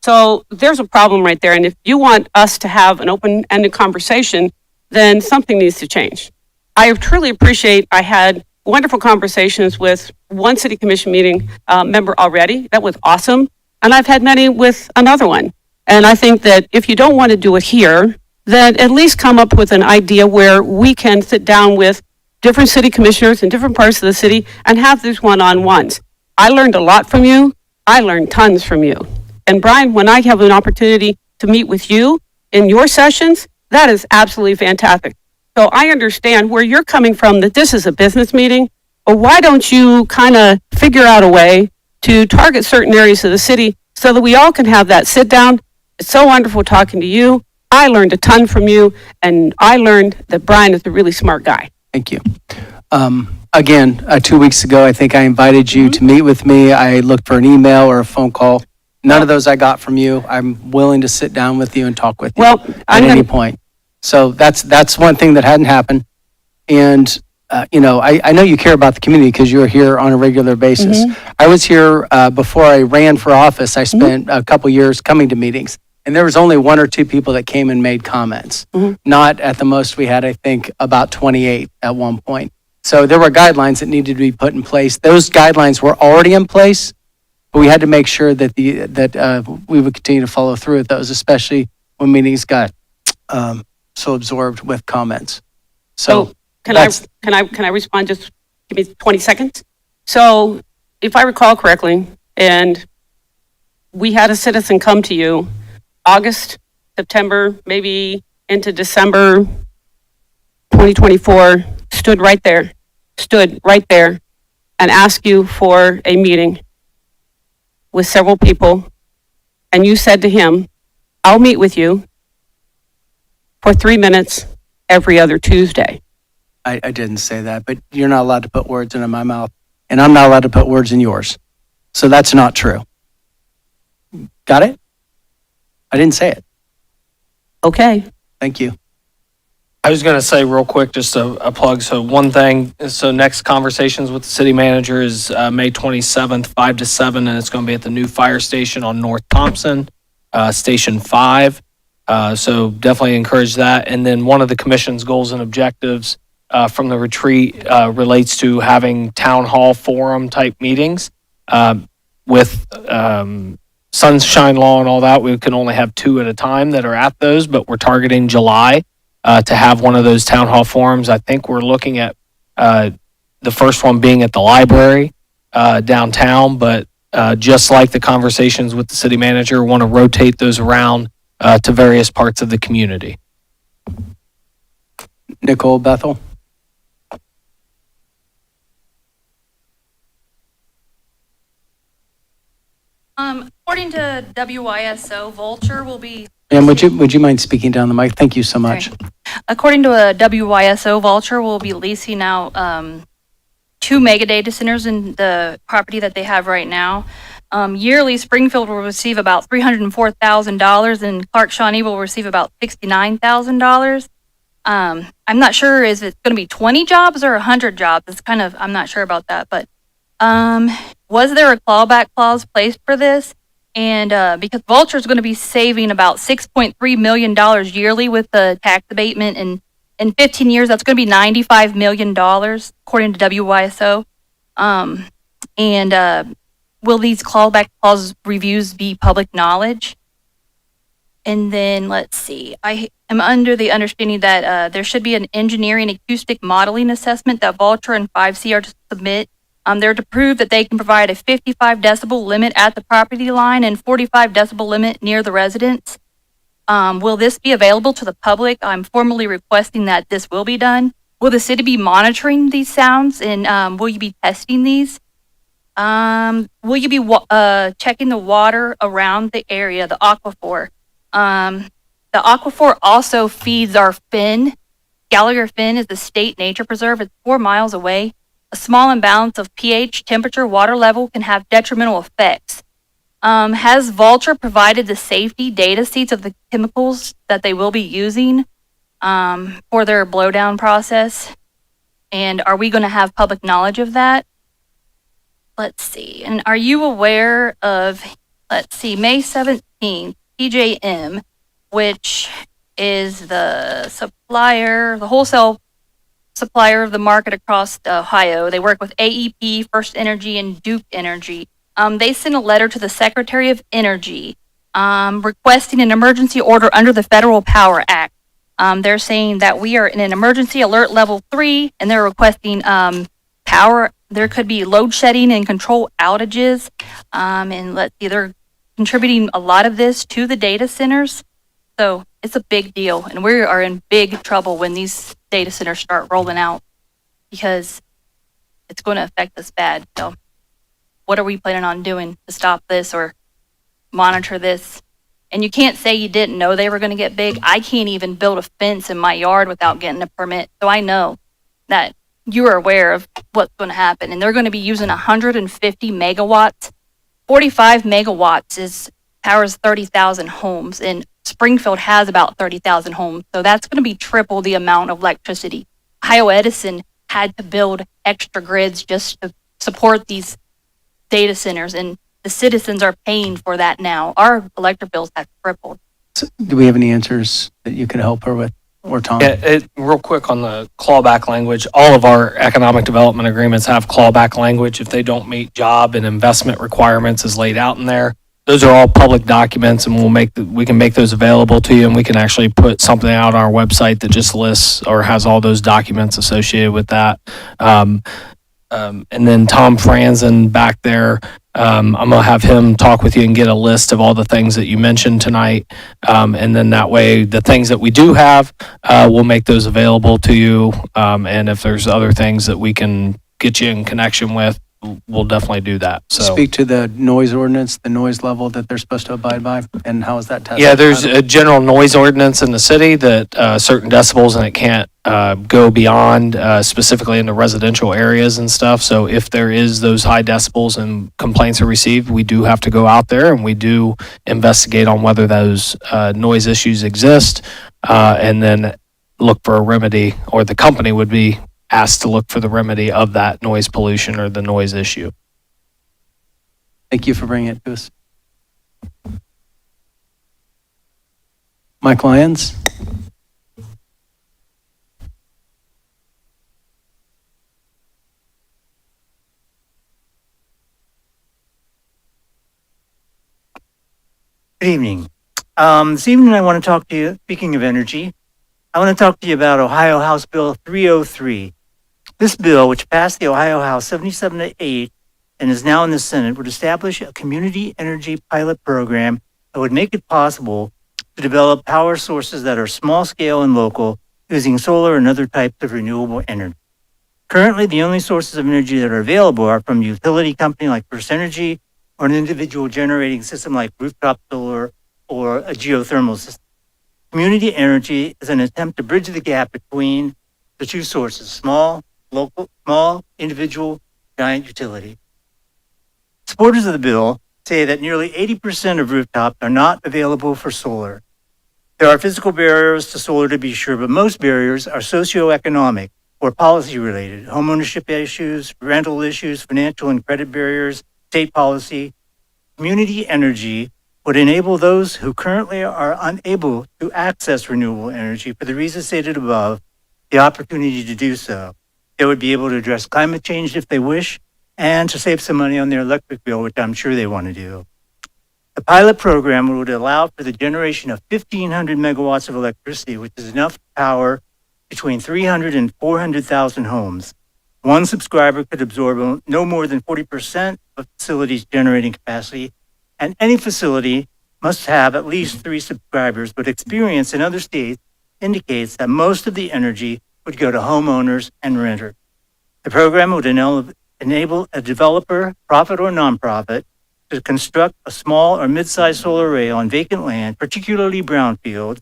So there's a problem right there. And if you want us to have an open-ended conversation, then something needs to change. I truly appreciate, I had wonderful conversations with one city commission meeting member already. That was awesome. And I've had many with another one. And I think that if you don't want to do it here, then at least come up with an idea where we can sit down with different city commissioners in different parts of the city and have these one-on-ones. I learned a lot from you. I learned tons from you. And Brian, when I have an opportunity to meet with you in your sessions, that is absolutely fantastic. So I understand where you're coming from, that this is a business meeting, but why don't you kind of figure out a way to target certain areas of the city so that we all can have that sit down? It's so wonderful talking to you. I learned a ton from you, and I learned that Brian is a really smart guy. Thank you. Again, 2 weeks ago, I think I invited you to meet with me. I looked for an email or a phone call. None of those I got from you. I'm willing to sit down with you and talk with you Well, at I'm any gonna, point. So that's one thing that hadn't happened. And, I know you care about the community because you're here on a regular basis. I was here before I ran for office. I spent a couple years coming to meetings. And there was only 1 or 2 people that came and made comments. Not at the most we had, I think, about 28 at one point. So there were guidelines that needed to be put in place. Those guidelines were already in place, but we had to make sure that we would continue to follow through with those, especially when meetings got so absorbed with comments. So can I respond? Just give me 20 seconds. So if I recall correctly, and we had a citizen come to you August, September, maybe into December 2024, stood right there and asked you for a meeting with several people. And you said to him, I'll meet with you for 3 minutes every other Tuesday. I didn't say that, but you're not allowed to put words into my mouth, and I'm not allowed to put words in yours. So that's not true. Got it? I didn't say it. Okay. Thank you. I was going to say real quick, just a plug. So one thing, so next conversations with the city manager is May 27th, 5 to 7, and it's going to be at the new fire station on North Thompson, Station 5. So definitely encourage that. And then one of the commission's goals and objectives from the retreat relates to having town hall forum type meetings with sunshine law and all that. We can only have 2 at a time that are at those, but we're targeting July to have one of those town hall forums. I think we're looking at the first one being at the library downtown, but just like the conversations with the city manager, want to rotate those around to various parts of the community. Nicole Bethel. According to WYSO, Vulture will be. And would you mind speaking down the mic? Thank you so much. According to a WYSO, Vulture will be leasing out 2 mega data centers in the property that they have right now. Yearly, Springfield will receive about $304,000, and Clark Shawnee will receive about $69,000. I'm not sure is it going to be 20 jobs or 100 jobs. It's kind of, I'm not sure about that, but was there a clawback clause placed for this? And because Vulture is going to be saving about $6.3 million yearly with the tax abatement, and in 15 years, that's going to be $95 million, according to WYSO. Will these clawback clause reviews be public knowledge? And then let's see, I am under the understanding that there should be an engineering acoustic modeling assessment that Vulture and 5C are to submit. They're to prove that they can provide a 55 decibel limit at the property line and 45 decibel limit near the residence. Will this be available to the public? I'm formally requesting that this will be done. Will the city be monitoring these sounds, and will you be testing these? Will you be checking the water around the area, the aquifer? The aquifer also feeds our Finn. Gallagher Finn is the state nature preserve. It's 4 miles away. A small imbalance of pH, temperature, water level can have detrimental effects. Has Vulture provided the safety data sheets of the chemicals that they will be using for their blowdown process? And are we going to have public knowledge of that? Let's see. And are you aware of, May 17th, PJM, which is the supplier, the wholesale supplier of the market across Ohio. They work with AEP, First Energy, and Duke Energy. They sent a letter to the Secretary of Energy requesting an emergency order under the Federal Power Act. They're saying that we are in an emergency alert level 3, and they're requesting power. There could be load shedding and control outages. And let's see, they're contributing a lot of this to the data centers. So it's a big deal, and we are in big trouble when these data centers start rolling out because it's going to affect us bad. So what are we planning on doing to stop this or monitor this? And you can't say you didn't know they were going to get big. I can't even build a fence in my yard without getting a permit. So I know that you are aware of what's going to happen. And they're going to be using 150 megawatts. 45 megawatts powers 30,000 homes. And Springfield has about 30,000 homes. So that's going to be triple the amount of electricity. Ohio Edison had to build extra grids just to support these data centers. And the citizens are paying for that now. Our electric bills have tripled. So, do we have any answers that you could help her with, or Tom? Yeah, real quick on the clawback language, all of our economic development agreements have clawback language if they don't meet job and investment requirements as laid out in there. Those are all public documents, and we can make those available to you, and we can actually put something out on our website that just lists or has all those documents associated with that. And then Tom Franzen back there, I'm going to have him talk with you and get a list of all the things that you mentioned tonight. And then that way, the things that we do have, we'll make those available to you. And if there's other things that we can get you in connection with, we'll definitely do that. So Speak to the noise ordinance, the noise level that they're supposed to abide by, and how is that tested? yeah, there's a general noise ordinance in the city that certain decibels, and it can't go beyond specifically in the residential areas and stuff. So if there is those high decibels and complaints are received, we do have to go out there and we do investigate on whether those noise issues exist, and then look for a remedy, or the company would be asked to look for the remedy of that noise pollution or the noise issue. Thank you for bringing it to us. Mike Lyons? Good evening. This evening I want to talk to you, speaking of energy, I want to talk to you about Ohio House Bill 303. This bill, which passed the Ohio House 77-8 and is now in the Senate, would establish a community energy pilot program that would make it possible to develop power sources that are small scale and local using solar and other types of renewable energy. Currently, the only sources of energy that are available are from a utility company like First Energy or an individual generating system like rooftop solar or a geothermal system. Community energy is an attempt to bridge the gap between the two sources, small, local, small, individual, giant utility. Supporters of the bill say that nearly 80% of rooftops are not available for solar. There are physical barriers to solar, to be sure, but most barriers are socioeconomic or policy related. Homeownership issues, rental issues, financial and credit barriers, state policy. Community energy would enable those who currently are unable to access renewable energy for the reasons stated above the opportunity to do so. They would be able to address climate change if they wish, and to save some money on their electric bill, which I'm sure they want to do. The pilot program would allow for the generation of 1,500 megawatts of electricity, which is enough to power between 300 and 400,000 homes. One subscriber could absorb no more than 40% of the facility's generating capacity, and any facility must have at least 3 subscribers, but experience in other states indicates that most of the energy would go to homeowners and renters. The program would enable a developer, profit or nonprofit, to construct a small or mid-sized solar array on vacant land, particularly brownfield,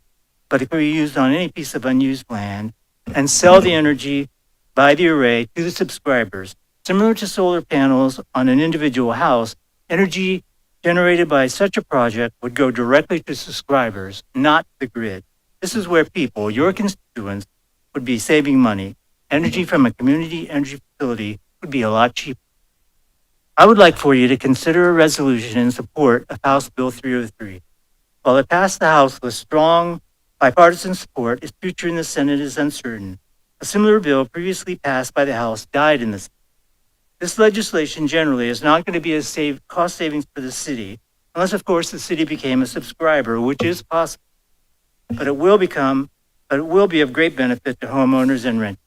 but it could be used on any piece of unused land, and sell the energy by the array to the subscribers. Similar to solar panels on an individual house, energy generated by such a project would go directly to subscribers, not the grid. This is where people, your constituents, would be saving money. Energy from a community energy facility would be a lot cheaper. I would like for you to consider a resolution in support of House Bill 303. While it passed the House with strong bipartisan support, its future in the Senate is uncertain. A similar bill previously passed by the House died in the Senate. This legislation generally is not going to be a cost savings for the city, unless, of course, the city became a subscriber, which is possible. But it will become but it will be of great benefit to homeowners and renters.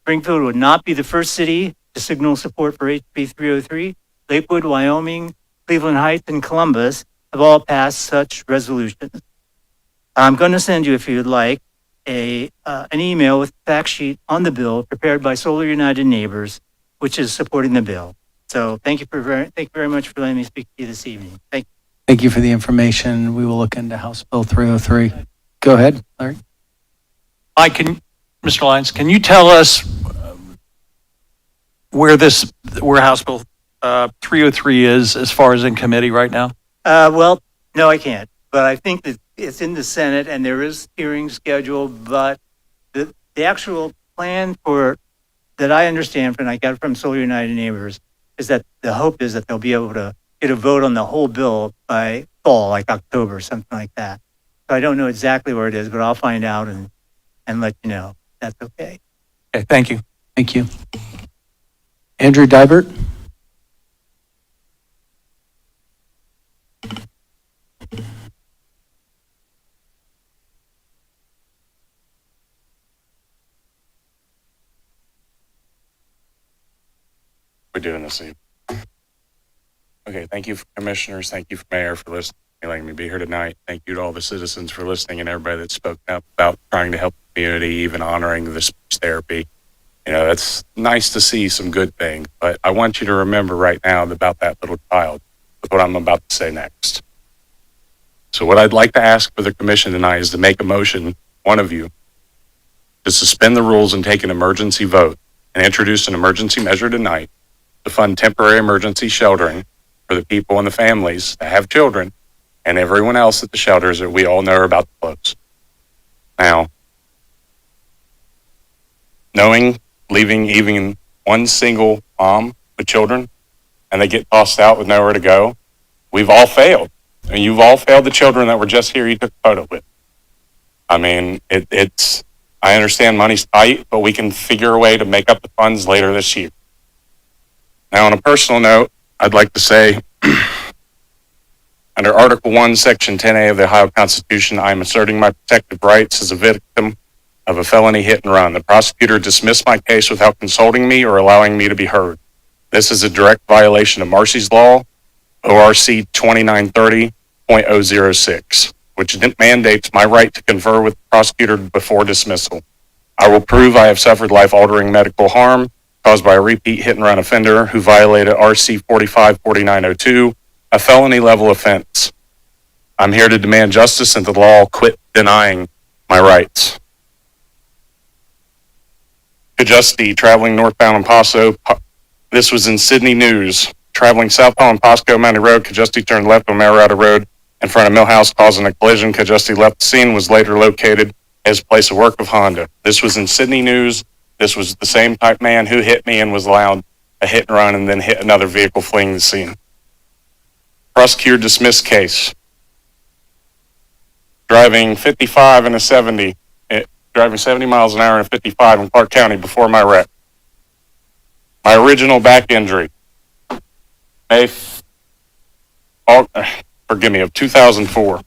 Springfield would not be the first city to signal support for HB 303. Lakewood, Wyoming, Cleveland Heights, and Columbus have all passed such resolutions. I'm going to send you, if you'd like, an email with a fact sheet on the bill prepared by Solar United Neighbors, which is supporting the bill. So thank you very much for letting me speak to you this evening. Thank you. Thank you for the information. We will look into House Bill 303. Go ahead, Larry. Mr. Lyons, can you tell us where House Bill 303 is as far as in committee right now? Well, no, I can't. But I think that it's in the Senate and there is hearing scheduled. But the actual plan that I understand from, I got from Solar United Neighbors, is that the hope is that they'll be able to get a vote on the whole bill by fall, like October, something like that. So I don't know exactly where it is, but I'll find out and let you know. That's okay. Okay, thank you. Thank you. Andrew Dybert. We're doing this evening. Okay, thank you, commissioners. Thank you, Mayor, for listening, letting me be here tonight. Thank you to all the citizens for listening and everybody that spoke up about trying to help the community, even honoring the speech therapy. You know, it's nice to see some good things, but I want you to remember right now about that little child with what I'm about to say next. So what I'd like to ask for the commission tonight is to make a motion, one of you, to suspend the rules and take an emergency vote and introduce an emergency measure tonight to fund temporary emergency sheltering for the people and the families that have children and everyone else at the shelters that we all know are about to close. Now, leaving even one single mom with children and they get tossed out with nowhere to go, we've all failed. And you've all failed the children that were just here you took a photo with. I mean, I understand money's tight, but we can figure a way to make up the funds later this year. Now, on a personal note, I'd like to say, under Article 1, Section 10A of the Ohio Constitution, I am asserting my protective rights as a victim of a felony hit and run. The prosecutor dismissed my case without consulting me or allowing me to be heard. This is a direct violation of Marcy's Law, ORC 2930.006, which mandates my right to confer with the prosecutor before dismissal. I will prove I have suffered life-altering medical harm caused by a repeat hit-and-run offender who violated RC 454902, a felony-level offense. I'm here to demand justice and the law quit denying my rights. Kajusty, traveling northbound in Paso. This was in Sydney News. Traveling southbound on Pasco Mountain Road, Kajusty turned left on Marietta Road in front of Millhouse, causing a collision. Kajusty left the scene, was later located as a place of work of Honda. This was in Sydney News. This was the same type man who hit me and was allowed a hit and run and then hit another vehicle fleeing the scene. Prosecutor dismissed case. Driving 55 and a 70, driving 70 miles an hour in 55 in Clark County before my wreck. My original back injury, of 2004.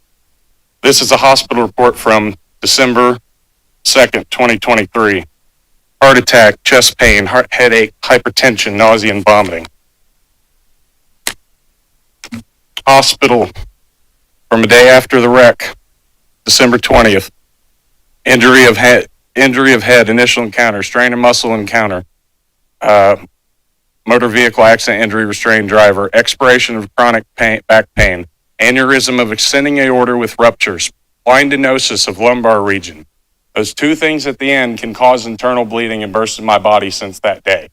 This is a hospital report from December 2nd, 2023. Heart attack, chest pain, headache, hypertension, nausea, and vomiting. Hospital from a day after the wreck, December 20th. Injury of head, initial encounter, strain of muscle encounter, motor vehicle accident injury, restrained driver, expiration of chronic pain, back pain, aneurysm of ascending aorta with ruptures, blind stenosis of lumbar region. Those two things at the end can cause internal bleeding and burst in my body since that day.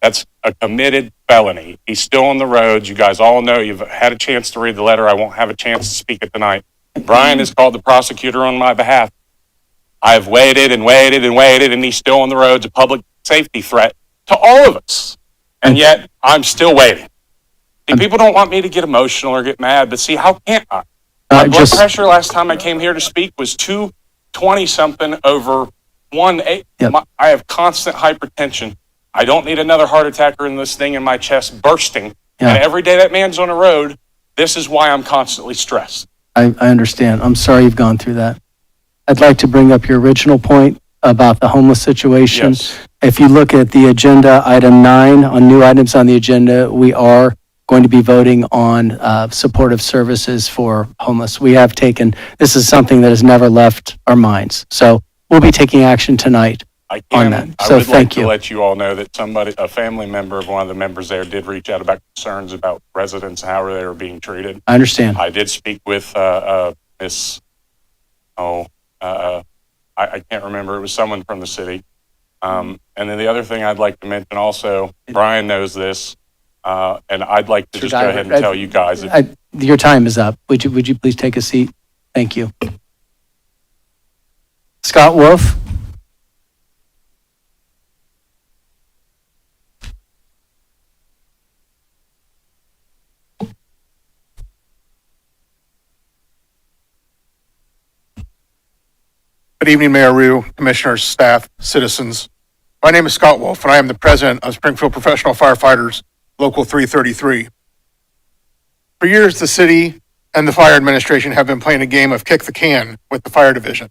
That's a committed felony. He's still on the roads. You guys all know, you've had a chance to read the letter. I won't have a chance to speak it tonight. Brian has called the prosecutor on my behalf. I've waited and waited and waited, and he's still on the roads, a public safety threat to all of us. And yet, I'm still waiting. See, people don't want me to get emotional or get mad, but see, how can't I? My blood pressure last time I came here to speak was 220-something over 180. Yep. I have constant hypertension. I don't need another heart attack or in this thing in my chest bursting. Yeah. And every day that man's on the road, this is why I'm constantly stressed. I understand. I'm sorry you've gone through that. I'd like to bring up your original point about the homeless situation. Yes. If you look at the agenda, item 9, on new items on the agenda, we are going to be voting on supportive services for homeless. We have taken, this is something that has never left our minds. So we'll be taking action tonight I on can, that. I So would like thank to you. let you all know that a family member of one of the members there did reach out about concerns about residents and how they were being treated. I understand. I did speak with Miss, I can't remember, it was someone from the city. And then the other thing I'd like to mention also, Brian knows this, and I'd like to just go ahead and tell you guys. Your time is up. Would you please take a seat? Thank you. Scott Wolf? Good evening, Mayor Rue, commissioners, staff, citizens. My name is Scott Wolf, and I am the president of Springfield Professional Firefighters, Local 333. For years, the city and the fire administration have been playing a game of kick the can with the fire division.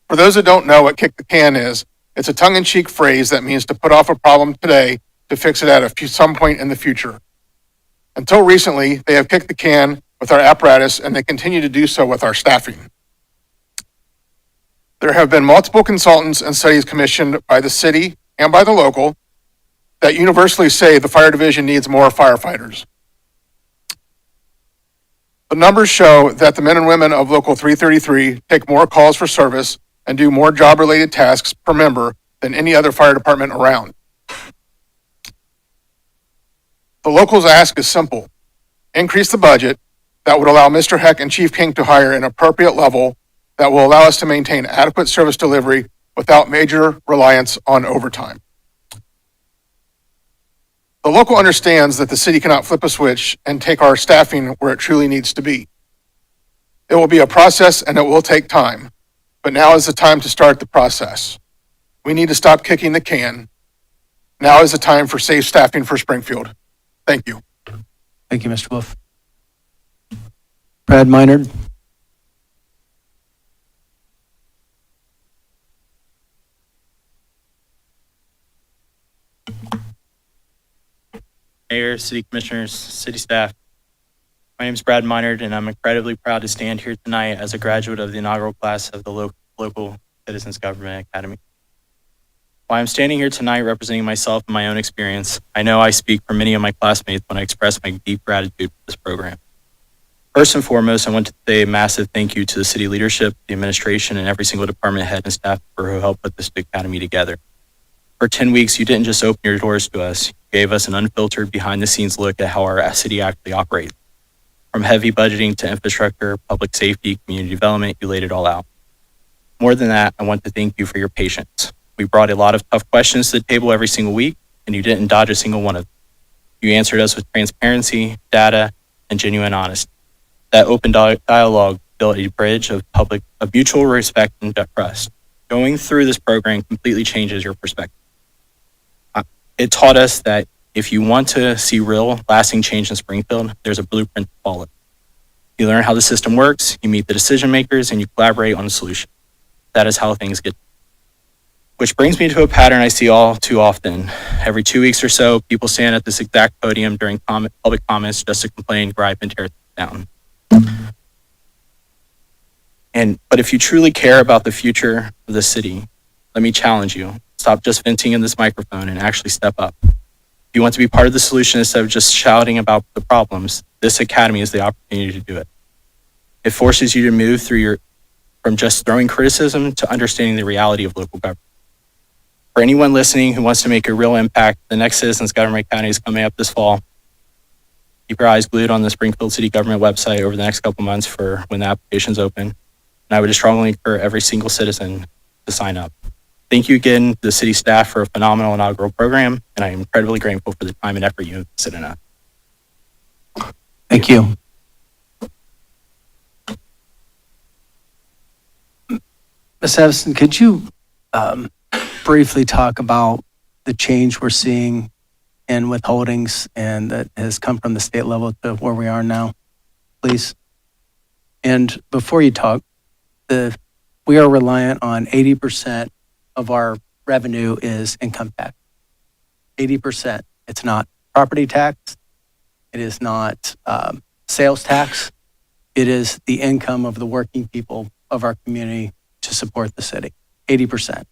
For those that don't know what kick the can is, it's a tongue-in-cheek phrase that means to put off a problem today to fix it at some point in the future. Until recently, they have kicked the can with our apparatus, and they continue to do so with our staffing. There have been multiple consultants and studies commissioned by the city and by the local that universally say the fire division needs more firefighters. The numbers show that the men and women of Local 333 take more calls for service and do more job-related tasks per member than any other fire department around. The local's ask is simple. Increase the budget that would allow Mr. Heck and Chief King to hire an appropriate level that will allow us to maintain adequate service delivery without major reliance on overtime. The local understands that the city cannot flip a switch and take our staffing where it truly needs to be. It will be a process and it will take time, but now is the time to start the process. We need to stop kicking the can. Now is the time for safe staffing for Springfield. Thank you. Thank you, Mr. Wolf. Brad Minard? Mayor, city commissioners, city staff. My name is Brad Minard, and I'm incredibly proud to stand here tonight as a graduate of the inaugural class of the local Citizens Government Academy. While I'm standing here tonight representing myself and my own experience, I know I speak for many of my classmates when I express my deep gratitude for this program. First and foremost, I want to say a massive thank you to the city leadership, the administration, and every single department head and staff member who helped put this academy together. For 10 weeks, you didn't just open your doors to us, you gave us an unfiltered, behind-the-scenes look at how our city actually operates. From heavy budgeting to infrastructure, public safety, community development, you laid it all out. More than that, I want to thank you for your patience. We brought a lot of tough questions to the table every single week, and you didn't dodge a single one of them. You answered us with transparency, data, and genuine honesty. That open dialogue built a bridge of mutual respect and trust. Going through this program completely changes your perspective. It taught us that if you want to see real, lasting change in Springfield, there's a blueprint to follow. You learn how the system works, you meet the decision makers, and you collaborate on a solution. That is how things get. Which brings me to a pattern I see all too often. Every 2 weeks or so, people stand at this exact podium during public comments just to complain, gripe, and tear down. But if you truly care about the future of the city, let me challenge you. Stop just venting in this microphone and actually step up. If you want to be part of the solution instead of just shouting about the problems, this academy is the opportunity to do it. It forces you to move from just throwing criticism to understanding the reality of local government. For anyone listening who wants to make a real impact, the next Citizens Government Academy is coming up this fall. Keep your eyes glued on the Springfield City Government website over the next couple months for when the application's open. And I would strongly encourage every single citizen to sign up. Thank you again to the city staff for a phenomenal inaugural program, and I am incredibly grateful for the time and effort you have put in it. Thank you. Ms. Evison, could you briefly talk about the change we're seeing in withholdings and that has come from the state level to where we are now, please? And before you talk, the we are reliant on 80% of our revenue is income tax. 80%. It's not property tax. It is not sales tax. It is the income of the working people of our community to support the city. 80%.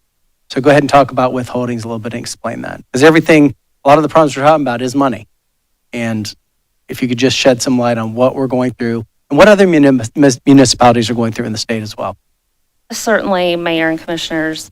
So go ahead and talk about withholdings a little bit and explain that. Because everything, a lot of the problems we're talking about is money. And if you could just shed some light on what we're going through and what other municipalities are going through in the state as well. Certainly, Mayor and Commissioners.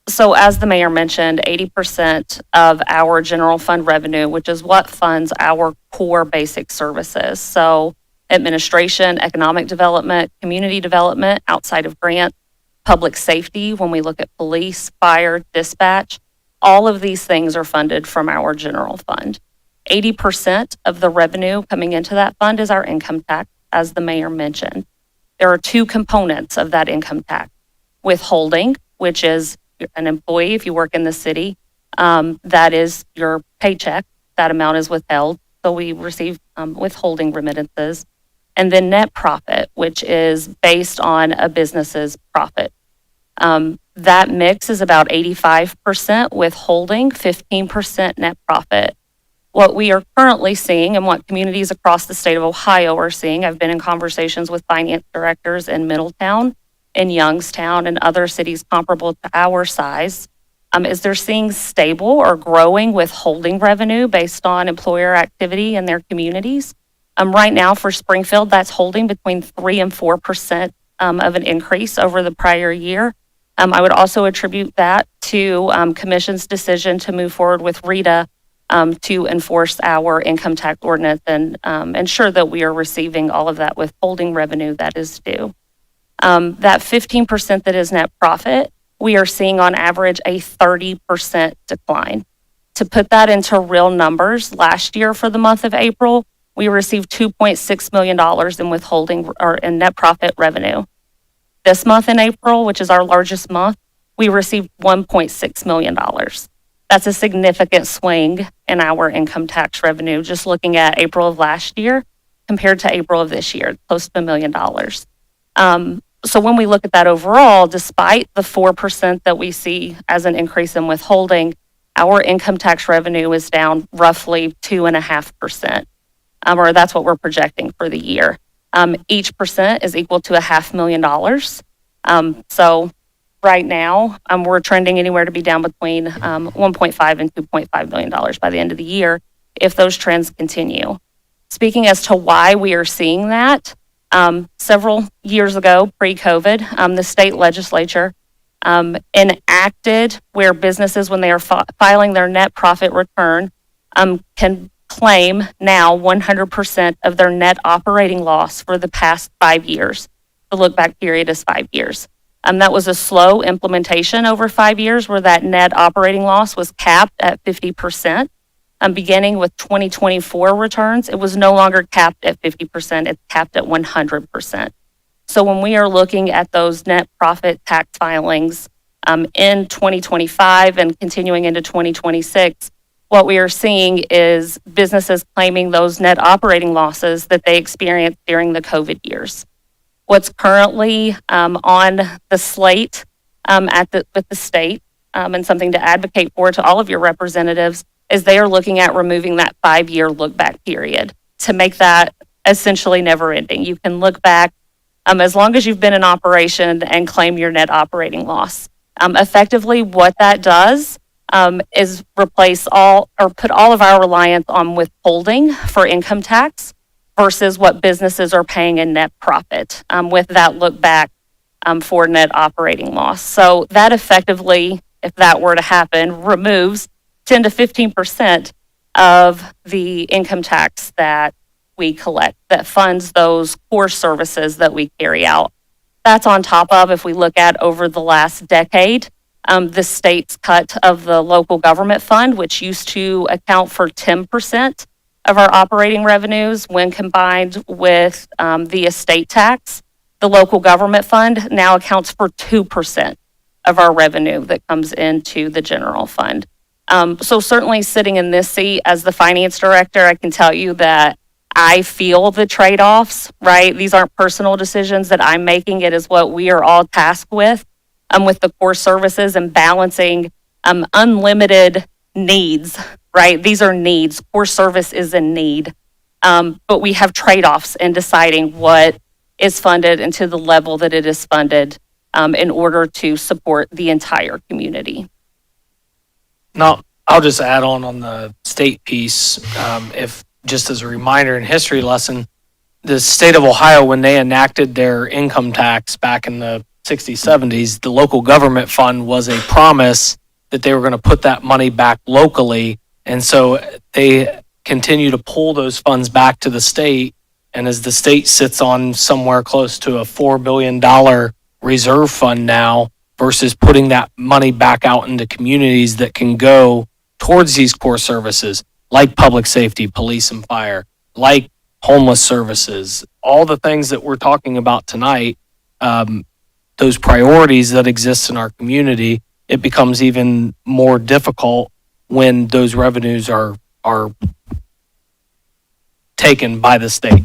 So as the mayor mentioned, 80% of our general fund revenue, which is what funds our core basic services. So administration, economic development, community development outside of grants, public safety, when we look at police, fire, dispatch, all of these things are funded from our general fund. 80% of the revenue coming into that fund is our income tax, as the mayor mentioned. There are two components of that income tax. Withholding, which is an employee, if you work in the city, that is your paycheck. That amount is withheld. So we receive withholding remittances. And then net profit, which is based on a business's profit. That mix is about 85% withholding, 15% net profit. What we are currently seeing and what communities across the state of Ohio are seeing, I've been in conversations with finance directors in Middletown, in Youngstown, and other cities comparable to our size, is they're seeing stable or growing withholding revenue based on employer activity in their communities. Right now for Springfield, that's holding between 3 and 4% of an increase over the prior year. I would also attribute that to Commission's decision to move forward with RETA to enforce our income tax ordinance and ensure that we are receiving all of that withholding revenue that is due. That 15% that is net profit, we are seeing on average a 30% decline. To put that into real numbers, last year for the month of April, we received $2.6 million in withholding or in net profit revenue. This month in April, which is our largest month, we received $1.6 million. That's a significant swing in our income tax revenue, just looking at April of last year compared to April of this year, close to $1 million. So when we look at that overall, despite the 4% that we see as an increase in withholding, our income tax revenue is down roughly 2.5%, or that's what we're projecting for the year. Each percent is equal to $500,000. So right now, we're trending anywhere to be down between 1.5 and $2.5 million by the end of the year if those trends continue. Speaking as to why we are seeing that, several years ago, pre-COVID, the state legislature enacted where businesses, when they are filing their net profit return, can claim now 100% of their net operating loss for the past 5 years. The look back period is 5 years. That was a slow implementation over 5 years where that net operating loss was capped at 50%. Beginning with 2024 returns, it was no longer capped at 50%, it's capped at 100%. So when we are looking at those net profit tax filings in 2025 and continuing into 2026, what we are seeing is businesses claiming those net operating losses that they experienced during the COVID years. What's currently on the slate with the state and something to advocate for to all of your representatives is they are looking at removing that 5-year look back period to make that essentially never ending. You can look back as long as you've been in operation and claim your net operating loss. Effectively, what that does is replace put all of our reliance on withholding for income tax versus what businesses are paying in net profit with that look back for net operating loss. So that effectively, if that were to happen, removes 10 to 15% of the income tax that we collect that funds those core services that we carry out. That's on top of, if we look at over the last decade, the state's cut of the local government fund, which used to account for 10% of our operating revenues when combined with the estate tax. The local government fund now accounts for 2% of our revenue that comes into the general fund. So certainly sitting in this seat as the finance director, I can tell you that I feel the trade-offs, right? These aren't personal decisions that I'm making. It is what we are all tasked with the core services and balancing unlimited needs, right? These are needs. Core service is a need. But we have trade-offs in deciding what is funded and to the level that it is funded in order to support the entire community. Now, I'll just add on the state piece. If just as a reminder and history lesson, the state of Ohio, when they enacted their income tax back in the 60s, 70s, the local government fund was a promise that they were going to put that money back locally. And so they continue to pull those funds back to the state. And as the state sits on somewhere close to a $4 billion reserve fund now versus putting that money back out into communities that can go towards these core services like public safety, police and fire, like homeless services, all the things that we're talking about tonight, those priorities that exist in our community, it becomes even more difficult when those revenues are taken by the state.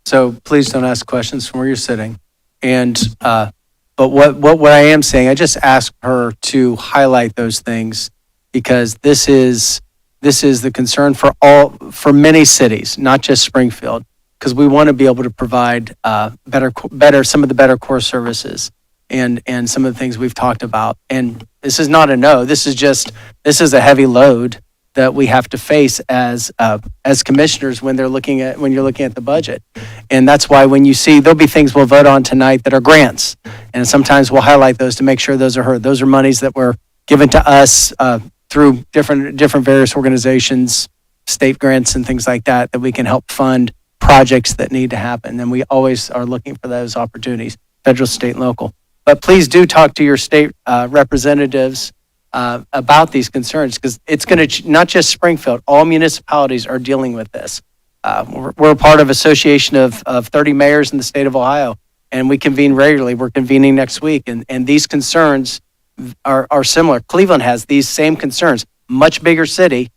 So please don't ask questions from where you're sitting. And, but what I am saying, I just ask her to highlight those things because this is the concern for many cities, not just Springfield, because we want to be able to provide some of the better core services and some of the things we've talked about. And this is not a no. This is a heavy load that we have to face as commissioners when you're looking at the budget. And that's why when you see, there'll be things we'll vote on tonight that are grants. And sometimes we'll highlight those to make sure those are heard. Those are monies that were given to us through different various organizations, state grants and things like that we can help fund projects that need to happen. And we always are looking for those opportunities, federal, state, and local. But please do talk to your state representatives about these concerns because it's going to, not just Springfield, all municipalities are dealing with this. We're a part of association of 30 mayors in the state of Ohio, and we convene regularly. We're convening next week, and these concerns are similar. Cleveland has these same concerns, much bigger city,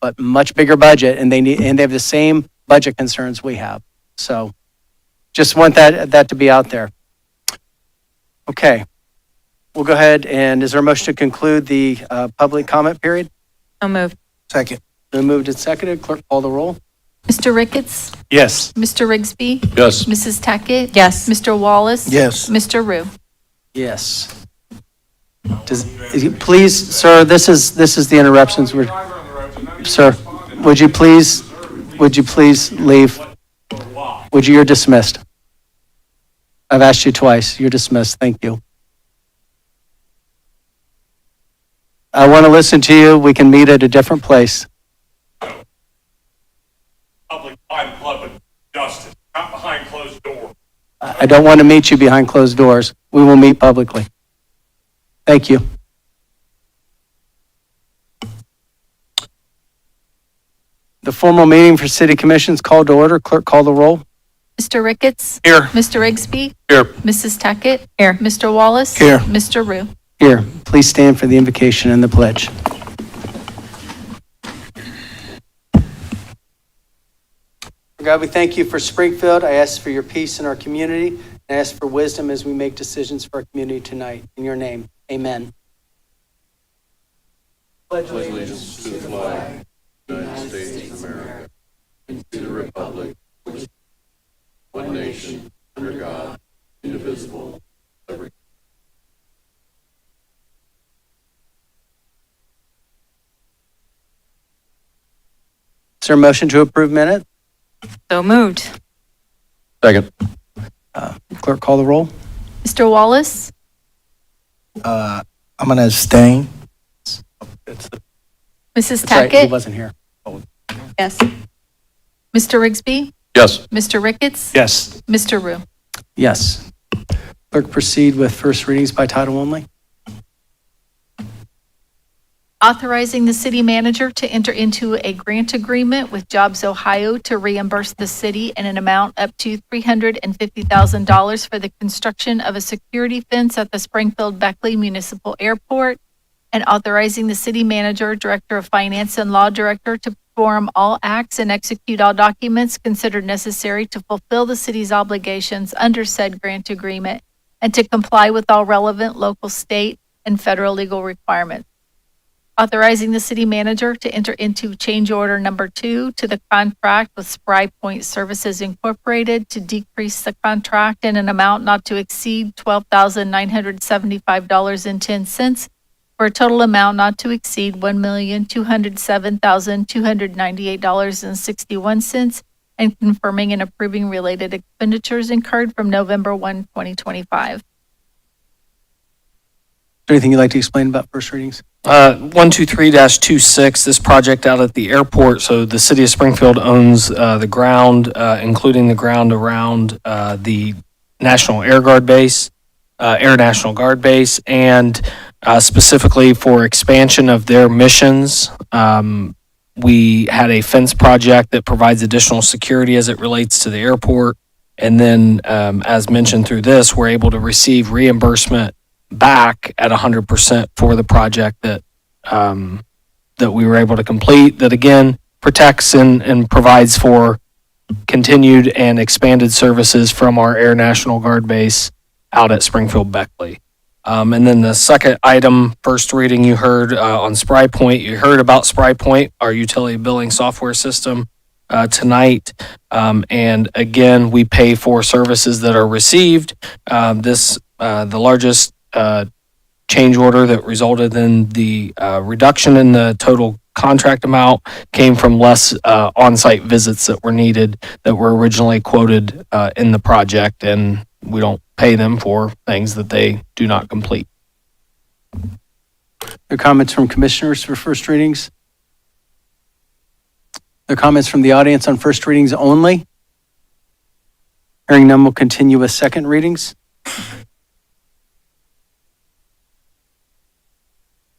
but much bigger budget, and they have the same budget concerns we have. So just want that to be out there. Okay. We'll go ahead and is there a motion to conclude the public comment period? So moved. Second. Been moved and seconded. Clerk, call the roll. Mr. Ricketts? Yes. Mr. Rigsby? Yes. Mrs. Tackett? Yes. Mr. Wallace? Yes. Mr. Rue? Yes. Please, sir, this is the interruptions. Sir, would you please leave? You're dismissed. I've asked you twice. You're dismissed. Thank you. I want to listen to you. We can meet at a different place. I'm Club Justice, not behind closed doors. I don't want to meet you behind closed doors. We will meet publicly. Thank you. The formal meeting for City Commission is called to order. Clerk, call the roll. Mr. Ricketts? Here. Mr. Rigsby? Here. Mrs. Tackett? Here. Mr. Wallace? Here. Mr. Rue? Here, please stand for the invocation and the pledge. God, we thank you for Springfield. I ask for your peace in our community. I ask for wisdom as we make decisions for our community tonight. In your name, amen. Pledge allegiance to the flag of the United States of America and to the republic which is one nation under God, indivisible, liberty. Is there a motion to approve minutes? So moved. Second. Clerk, call the roll. Mr. Wallace? I'm going to abstain. Mrs. That's right, he Tackett? wasn't here. Yes. Mr. Rigsby? Yes. Mr. Ricketts? Yes. Mr. Rue? Yes. Clerk, proceed with first readings by title only. Authorizing the city manager to enter into a grant agreement with Jobs Ohio to reimburse the city in an amount up to $350,000 for the construction of a security fence at the Springfield-Beckley Municipal Airport, and authorizing the city manager, director of finance, and law director to perform all acts and execute all documents considered necessary to fulfill the city's obligations under said grant agreement and to comply with all relevant local, state, and federal legal requirements. Authorizing the city manager to enter into change order number 2 to the contract with Spry Point Services Incorporated to decrease the contract in an amount not to exceed $12,975.10 for a total amount not to exceed $1,207,298.61 and confirming and approving related expenditures incurred from November 1, 2025. Is there anything you'd like to explain about first readings? 123-26, this project out at the airport. So the city of Springfield owns the ground, including the ground around the National Air Guard Base, Air National Guard Base, and specifically for expansion of their missions. We had a fence project that provides additional security as it relates to the airport. And then, as mentioned through this, we're able to receive reimbursement back at 100% for the project that we were able to complete, that again protects and provides for continued and expanded services from our Air National Guard base out at Springfield Beckley. And then the second item, first reading you heard on Spry Point. You heard about Spry Point, our utility billing software system, tonight. And again, we pay for services that are received. The largest change order that resulted in the reduction in the total contract amount came from less on-site visits that were needed that were originally quoted in the project, and we don't pay them for things that they do not complete. There are comments from commissioners for first readings? There are comments from the audience on first readings only? Hearing none, we'll continue with second readings.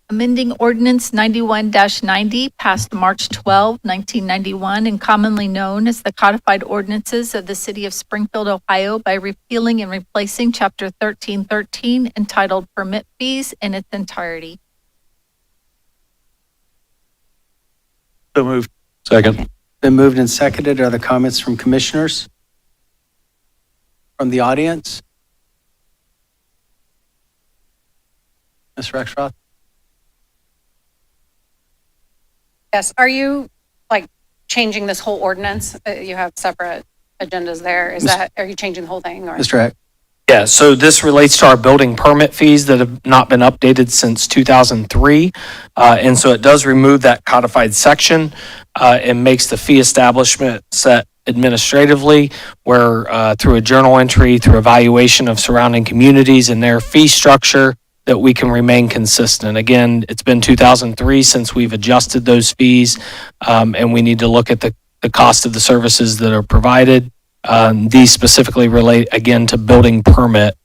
Amending Ordinance 91-90 passed March 12, 1991, and commonly known as the Codified Ordinances of the City of Springfield, Ohio, by repealing and replacing Chapter 1313 entitled Permit Fees in its entirety. So moved. Second. Been moved and seconded. Are there comments from commissioners? From the audience? Ms. Rexroth? Yes, are you like changing this whole ordinance? You have separate agendas there. Are you changing the whole thing or? Mr. Heck? Yeah, so this relates to our building permit fees that have not been updated since 2003. And so it does remove that codified section and makes the fee establishment set administratively, where through a journal entry, through evaluation of surrounding communities and their fee structure, that we can remain consistent. Again, it's been 2003 since we've adjusted those fees, and we need to look at the cost of the services that are provided. These specifically relate, again, to building permit.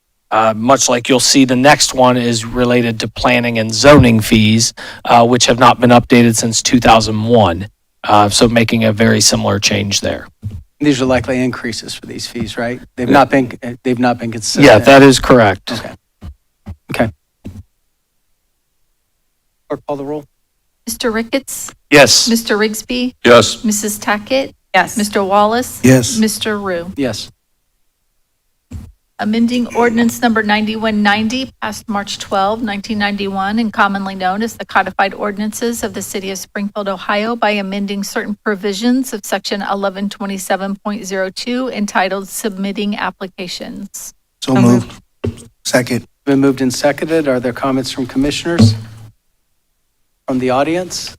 Much like you'll see, the next one is related to planning and zoning fees, which have not been updated since 2001. So making a very similar change there. These are likely increases for these fees, right? They've not been consistent. Yeah, that is correct. Okay. Okay. Clerk, call the roll. Mr. Ricketts? Yes. Mr. Rigsby? Yes. Mrs. Tackett? Yes. Mr. Wallace? Yes. Mr. Rue? Yes. Amending Ordinance Number 9190 passed March 12, 1991, and commonly known as the Codified Ordinances of the City of Springfield, Ohio, by amending certain provisions of Section 1127.02 entitled Submitting Applications. So moved. Second. Been moved and seconded. Are there comments from commissioners? From the audience?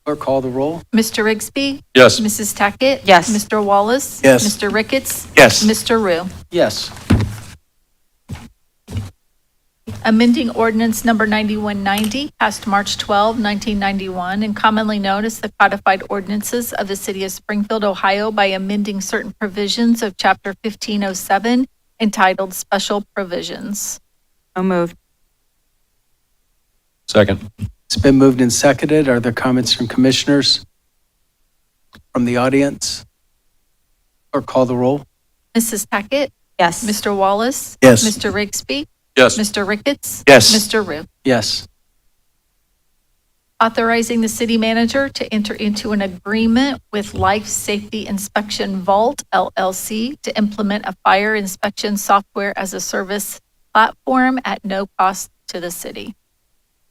Clerk, call the roll. Mr. Rigsby? Yes. Mrs. Tackett? Yes. Mr. Wallace? Yes. Mr. Ricketts? Yes. Mr. Rue? Yes. Amending Ordinance Number 9190 passed March 12, 1991, and commonly known as the Codified Ordinances of the City of Springfield, Ohio, by amending certain provisions of Chapter 1507 entitled Special Provisions. So moved. Second. It's been moved and seconded. Are there comments from commissioners? From the audience? Clerk, call the roll. Mrs. Tackett? Yes. Mr. Wallace? Yes. Mr. Rigsby? Yes. Mr. Ricketts? Yes. Mr. Rue? Yes. Authorizing the city manager to enter into an agreement with Life Safety Inspection Vault LLC to implement a fire inspection software as a service platform at no cost to the city.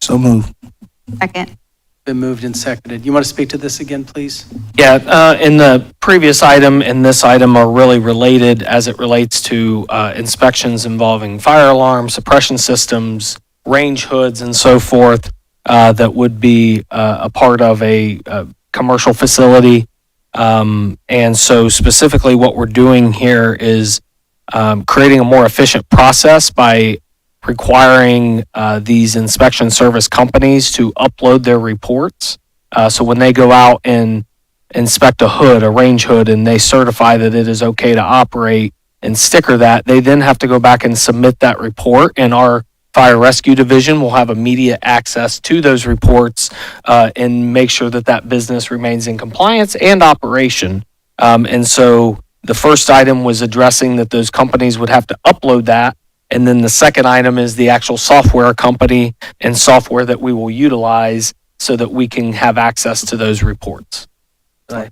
So moved. Second. Been moved and seconded. You want to speak to this again, please? Yeah, in the previous item and this item are really related as it relates to inspections involving fire alarms, suppression systems, range hoods, and so forth, that would be a part of a commercial facility. And so specifically what we're doing here is creating a more efficient process by requiring these inspection service companies to upload their reports. So when they go out and inspect a hood, a range hood, and they certify that it is okay to operate and sticker that, they then have to go back and submit that report. And our fire rescue division will have immediate access to those reports and make sure that that business remains in compliance and operation. And so the first item was addressing that those companies would have to upload that. And then the second item is the actual software company and software that we will utilize so that we can have access to those reports. The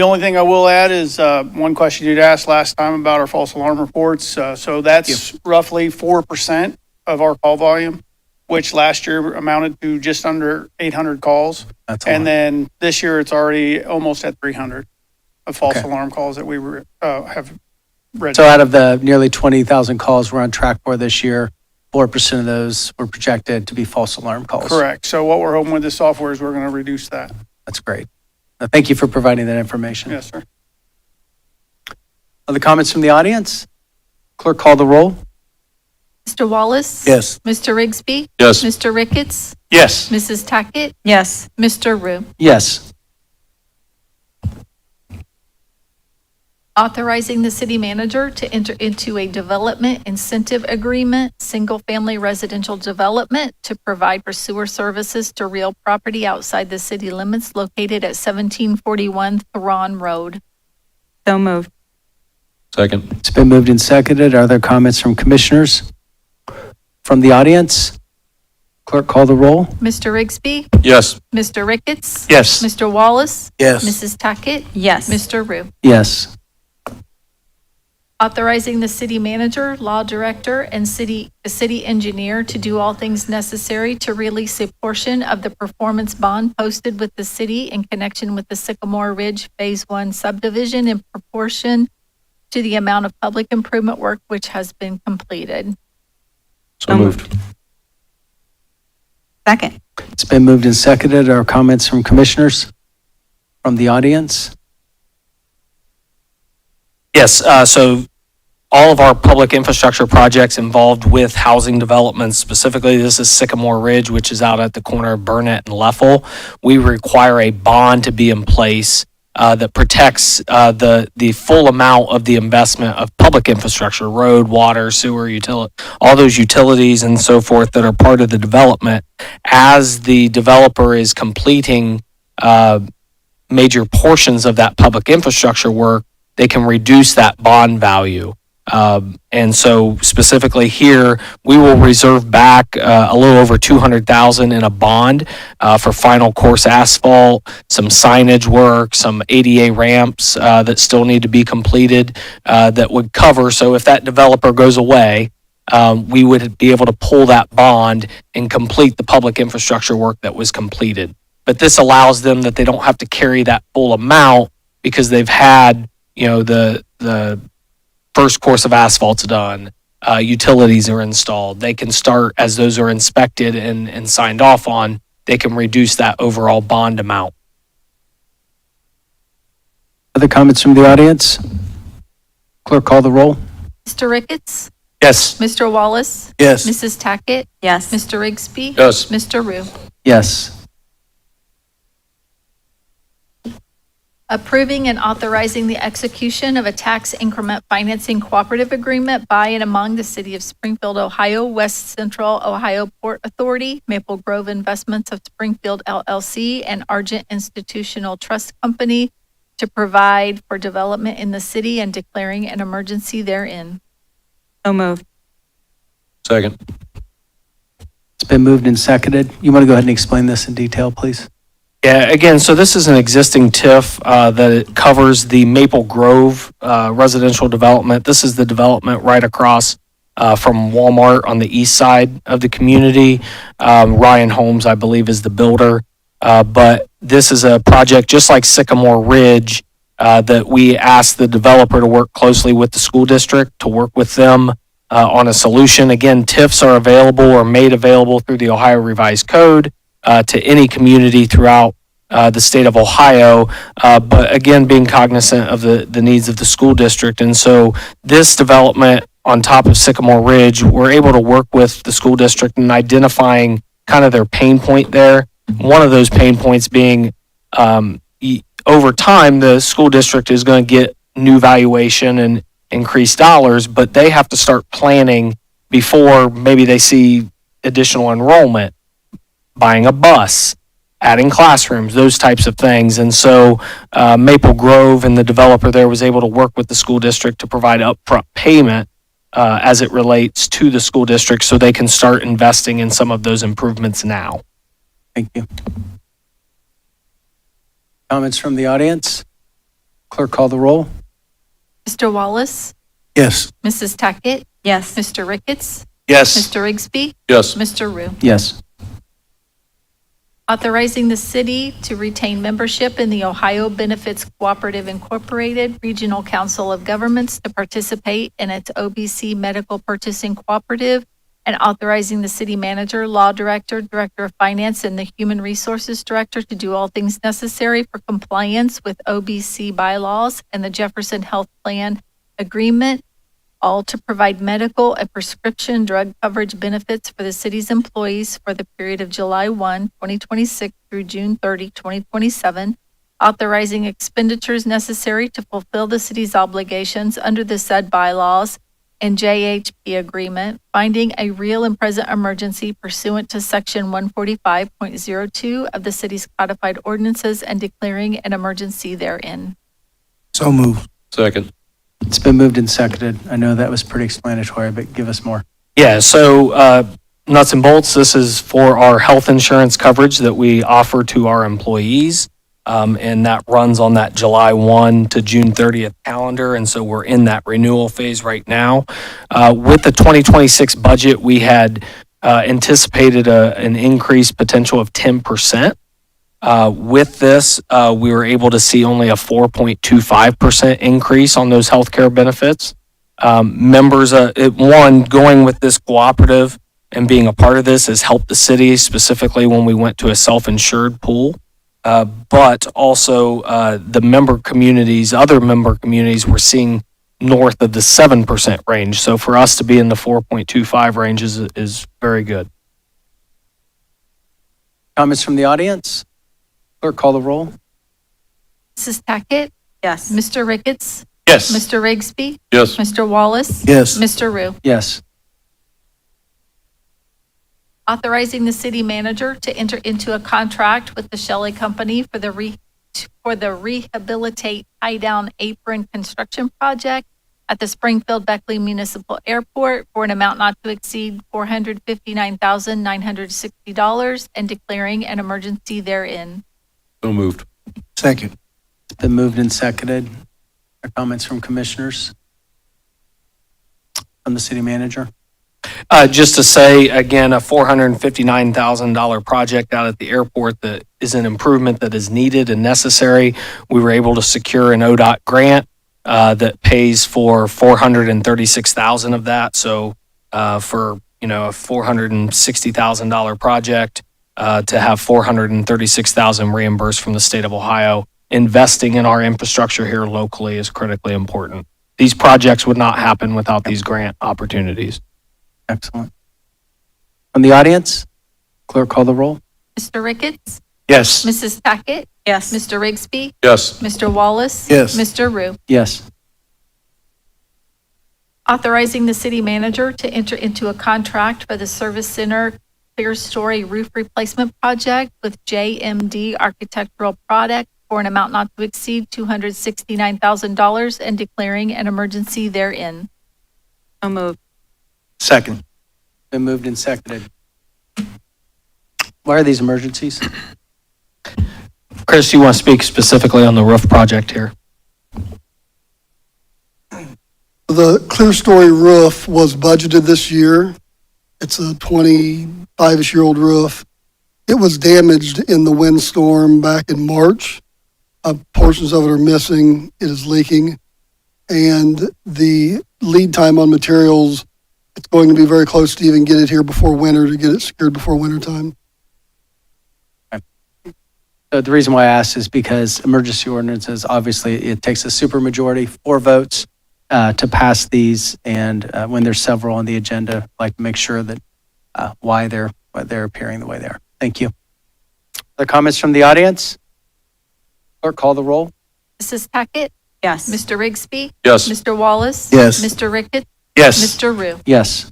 only thing I will add is one question you'd asked last time about our false alarm reports. So that's roughly 4% of our call volume, which last year amounted to just under 800 calls. That's a And lot. then this year it's already almost at 300 of false alarm calls that we have read. So out of the nearly 20,000 calls we're on track for this year, 4% of those were projected to be false alarm calls. Correct. So what we're hoping with this software is we're going to reduce that. That's great. Thank you for providing that information. Yes, sir. Other comments from the audience? Clerk, call the roll. Mr. Wallace? Yes. Mr. Rigsby? Yes. Mr. Ricketts? Yes. Mrs. Tackett? Yes. Mr. Rue? Yes. Authorizing the city manager to enter into a development incentive agreement, single-family residential development to provide for sewer services to real property outside the city limits located at 1741 Theron Road. So moved. Second. It's been moved and seconded. Are there comments from commissioners? From the audience? Clerk, call the roll. Mr. Rigsby? Yes. Mr. Ricketts? Yes. Mr. Wallace? Yes. Mrs. Tackett? Yes. Mr. Rue? Yes. Authorizing the city manager, law director, and the city engineer to do all things necessary to release a portion of the performance bond posted with the city in connection with the Sycamore Ridge Phase 1 subdivision in proportion to the amount of public improvement work which has been completed. So moved. Second. It's been moved and seconded. Are comments from commissioners? From the audience? Yes, so all of our public infrastructure projects involved with housing developments, specifically this is Sycamore Ridge, which is out at the corner of Burnett and Leffel. We require a bond to be in place that protects the full amount of the investment of public infrastructure, road, water, sewer, all those utilities and so forth that are part of the development. As the developer is completing major portions of that public infrastructure work, they can reduce that bond value. And so specifically here, we will reserve back a little over $200,000 in a bond for final course asphalt, some signage work, some ADA ramps that still need to be completed that would cover. So if that developer goes away, we would be able to pull that bond and complete the public infrastructure work that was completed. But this allows them that they don't have to carry that full amount because they've had, the first course of asphalt's done, utilities are installed. They can start, as those are inspected and signed off on, they can reduce that overall bond amount. Other comments from the audience? Clerk, call the roll. Mr. Ricketts? Yes. Mr. Wallace? Yes. Mrs. Tackett? Yes. Mr. Rigsby? Yes. Mr. Rue? Yes. Approving and authorizing the execution of a tax increment financing cooperative agreement by and among the City of Springfield, Ohio, West Central Ohio Port Authority, Maple Grove Investments of Springfield LLC, and Argent Institutional Trust Company to provide for development in the city and declaring an emergency therein. So moved. Second. It's been moved and seconded. You want to go ahead and explain this in detail, please? Yeah, again, so this is an existing TIF that it covers the Maple Grove residential development. This is the development right across from Walmart on the east side of the community. Ryan Holmes, I believe, is the builder. But this is a project just like Sycamore Ridge that we asked the developer to work closely with the school district to work with them on a solution. Again, TIFs are available or made available through the Ohio Revised Code to any community throughout the state of Ohio, but again, being cognizant of the needs of the school district. And so this development on top of Sycamore Ridge, we're able to work with the school district in identifying kind of their pain point there. One of those pain points being over time, the school district is going to get new valuation and increased dollars, but they have to start planning before maybe they see additional enrollment, buying a bus, adding classrooms, those types of things. And so Maple Grove and the developer there was able to work with the school district to provide upfront payment as it relates to the school district so they can start investing in some of those improvements now. Thank you. Comments from the audience? Clerk, call the roll. Mr. Wallace? Yes. Mrs. Tackett? Yes. Mr. Ricketts? Yes. Mr. Rigsby? Yes. Mr. Rue? Yes. Authorizing the city to retain membership in the Ohio Benefits Cooperative Incorporated Regional Council of Governments to participate in its OBC Medical Purchasing Cooperative, and authorizing the city manager, law director, director of finance, and the human resources director to do all things necessary for compliance with OBC bylaws and the Jefferson Health Plan agreement, all to provide medical and prescription drug coverage benefits for the city's employees for the period of July 1, 2026 through June 30, 2027, authorizing expenditures necessary to fulfill the city's obligations under the said bylaws and JHP agreement, finding a real and present emergency pursuant to section 145.02 of the city's codified ordinances and declaring an emergency therein. So moved. Second. It's been moved and seconded. I know that was pretty explanatory, but give us more. Yeah, so nuts and bolts, this is for our health insurance coverage that we offer to our employees. And that runs on that July 1 to June 30th calendar. And so we're in that renewal phase right now. With the 2026 budget, we had anticipated an increase potential of 10%. With this, we were able to see only a 4.25% increase on those healthcare benefits. Members, going with this cooperative and being a part of this has helped the city, specifically when we went to a self-insured pool. But also the other member communities were seeing north of the 7% range. So for us to be in the 4.25 range is very good. Comments from the audience? Clerk, call the roll. Mrs. Tackett? Yes. Mr. Ricketts? Yes. Mr. Rigsby? Yes. Mr. Wallace? Yes. Mr. Rue? Yes. Authorizing the city manager to enter into a contract with the Shelley Company for the Rehabilitate Tie-Down Apron Construction Project at the Springfield Beckley Municipal Airport for an amount not to exceed $459,960 and declaring an emergency therein. So moved. Second. It's been moved and seconded. Are comments from commissioners? From the city manager? Just to say, again, a $459,000 project out at the airport that is an improvement that is needed and necessary. We were able to secure an ODOT grant that pays for $436,000 of that. So for a $460,000 project, to have $436,000 reimbursed from the state of Ohio, investing in our infrastructure here locally is critically important. These projects would not happen without these grant opportunities. Excellent. From the audience? Clerk, call the roll. Mr. Ricketts? Yes. Mrs. Tackett? Yes. Mr. Rigsby? Yes. Mr. Wallace? Yes. Mr. Rue? Yes. Authorizing the city manager to enter into a contract for the Service Center Clear Story Roof Replacement Project with JMD Architectural Product for an amount not to exceed $269,000 and declaring an emergency therein. So moved. Second. Been moved and seconded. Why are these emergencies? Chris, you want to speak specifically on the roof project here? The Clear Story roof was budgeted this year. It's a 25-ish-year-old roof. It was damaged in the windstorm back in March. Portions of it are missing. It is leaking. And the lead time on materials, it's going to be very close to even get it here before winter, to get it secured before winter time. The reason why I asked is because emergency ordinances, obviously, it takes a supermajority, 4 votes, to pass these. And when there's several on the agenda, I'd like to make sure that why they're appearing the way they are. Thank you. Other comments from the audience? Clerk, call the roll. Mrs. Tackett? Yes. Mr. Rigsby? Yes. Mr. Wallace? Yes. Mr. Ricketts? Yes. Mr. Rue? Yes.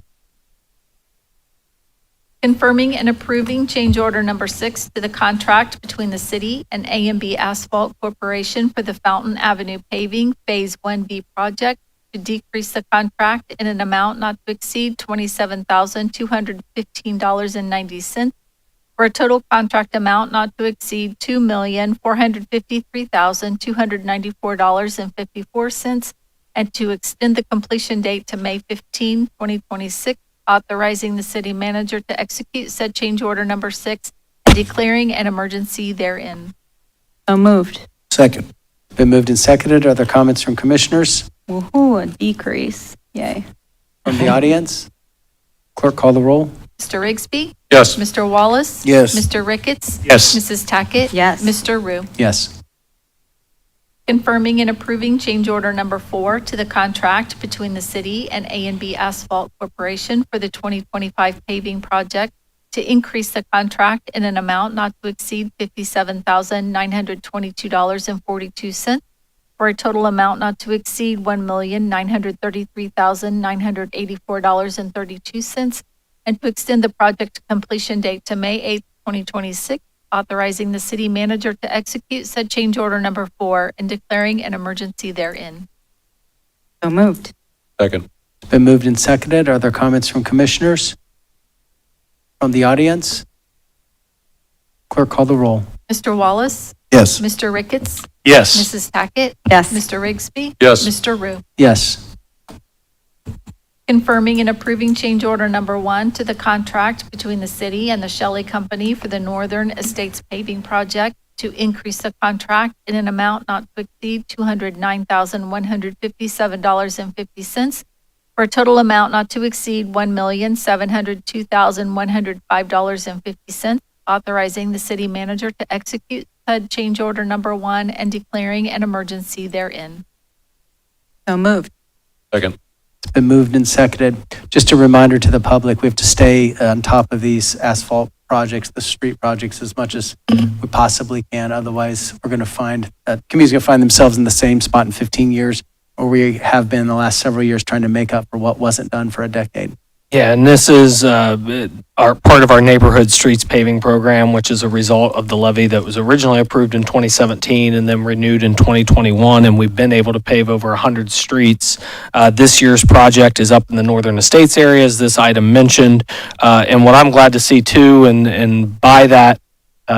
Confirming and approving change order number 6 to the contract between the city and A&B Asphalt Corporation for the Fountain Avenue paving Phase 1B project to decrease the contract in an amount not to exceed $27,215.90 for a total contract amount not to exceed $2,453,294.54 and to extend the completion date to May 15, 2026, authorizing the city manager to execute said change order number 6 and declaring an emergency therein. So moved. Second. Been moved and seconded. Are there comments from commissioners? Woohoo, a decrease. Yay. From the audience? Clerk, call the roll. Mr. Rigsby? Yes. Mr. Wallace? Yes. Mr. Ricketts? Yes. Mrs. Tackett? Yes. Mr. Rue? Yes. Confirming and approving change order number 4 to the contract between the city and A&B Asphalt Corporation for the 2025 paving project to increase the contract in an amount not to exceed $57,922.42 for a total amount not to exceed $1,933,984.32 and to extend the project completion date to May 8, 2026, authorizing the city manager to execute said change order number 4 and declaring an emergency therein. So moved. Second. It's been moved and seconded. Are there comments from commissioners? From the audience? Clerk, call the roll. Mr. Wallace? Yes. Mr. Ricketts? Yes. Mrs. Tackett? Yes. Mr. Rigsby? Yes. Mr. Rue? Yes. Confirming and approving change order number 1 to the contract between the city and the Shelley Company for the Northern Estates paving project to increase the contract in an amount not to exceed $209,157.50 for a total amount not to exceed $1,702,105.50, authorizing the city manager to execute said change order number 1 and declaring an emergency therein. So moved. Second. It's been moved and seconded. Just a reminder to the public, we have to stay on top of these asphalt projects, the street projects, as much as we possibly can. Otherwise, we're going to find, communities are going to find themselves in the same spot in 15 years, or we have been the last several years trying to make up for what wasn't done for a decade. Yeah, and this is our part of our neighborhood streets paving program, which is a result of the levy that was originally approved in 2017 and then renewed in 2021. And we've been able to pave over 100 streets. This year's project is up in the Northern Estates area, as this item mentioned. And what I'm glad to see too, and by that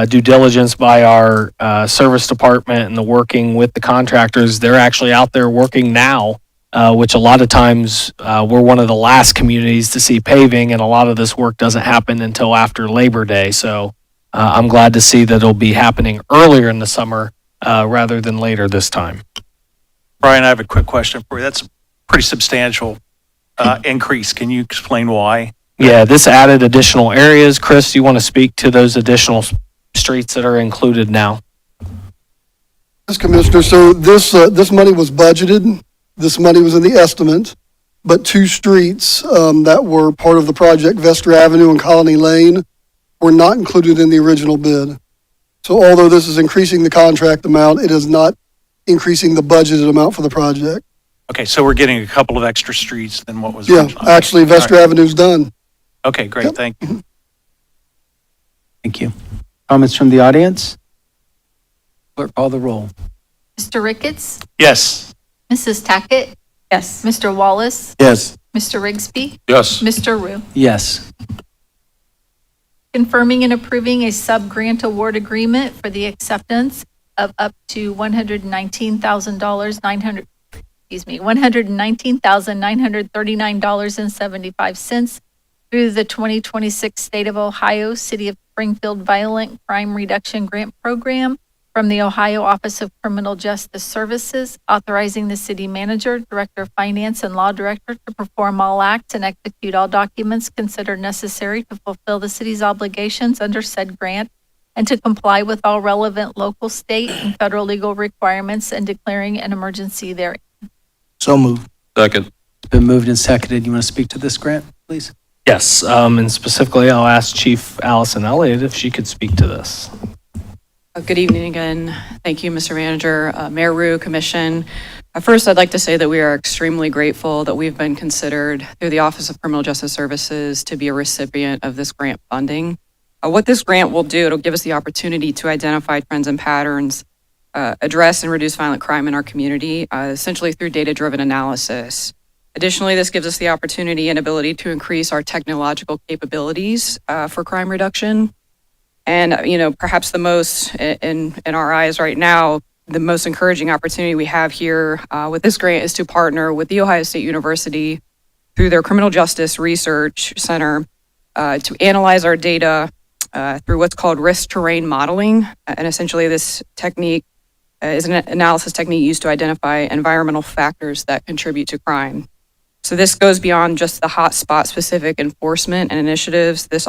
due diligence by our service department and the working with the contractors, they're actually out there working now. Which a lot of times we're one of the last communities to see paving, and a lot of this work doesn't happen until after Labor Day. So I'm glad to see that it'll be happening earlier in the summer rather than later this time. Brian, I have a quick question for you. That's a pretty substantial increase. Can you explain why? Yeah, this added additional areas. Chris, you want to speak to those additional streets that are included now? Yes, Commissioner, so this money was budgeted. This money was in the estimate, but 2 streets that were part of the project, Vester Avenue and Colony Lane, were not included in the original bid. So although this is increasing the contract amount, it is not increasing the budgeted amount for the project. Okay, so we're getting a couple of extra streets than what was. Yeah, originally. actually, Vester Avenue's done. Okay, great. Yep. Thank you. Thank you. Comments from the audience? Clerk, call the roll. Mr. Ricketts? Yes. Mrs. Tackett? Yes. Mr. Wallace? Yes. Mr. Rigsby? Yes. Mr. Rue? Yes. confirming and approving a sub-grant award agreement for the acceptance of up to $119,939.75 through the 2026 State of Ohio City of Springfield Violent Crime Reduction Grant Program from the Ohio Office of Criminal Justice Services, authorizing the city manager, director of finance, and law director to perform all acts and execute all documents considered necessary to fulfill the city's obligations under said grant and to comply with all relevant local, state, and federal legal requirements and declaring an emergency therein. So moved. Second. It's been moved and seconded. You want to speak to this grant, please? Yes, and specifically, I'll ask Chief Allison Elliott if she could speak to this. Good evening again. Thank you, Mr. Manager, Mayor Rue, Commission. First, I'd like to say that we are extremely grateful that we've been considered through the Office of Criminal Justice Services to be a recipient of this grant funding. What this grant will do, it'll give us the opportunity to identify trends and patterns, address and reduce violent crime in our community, essentially through data-driven analysis. Additionally, this gives us the opportunity and ability to increase our technological capabilities for crime reduction. And, perhaps the most, in our eyes right now, the most encouraging opportunity we have here with this grant is to partner with The Ohio State University through their Criminal Justice Research Center to analyze our data through what's called risk terrain modeling. And essentially this technique is an analysis technique used to identify environmental factors that contribute to crime. So this goes beyond just the hotspot specific enforcement and initiatives. This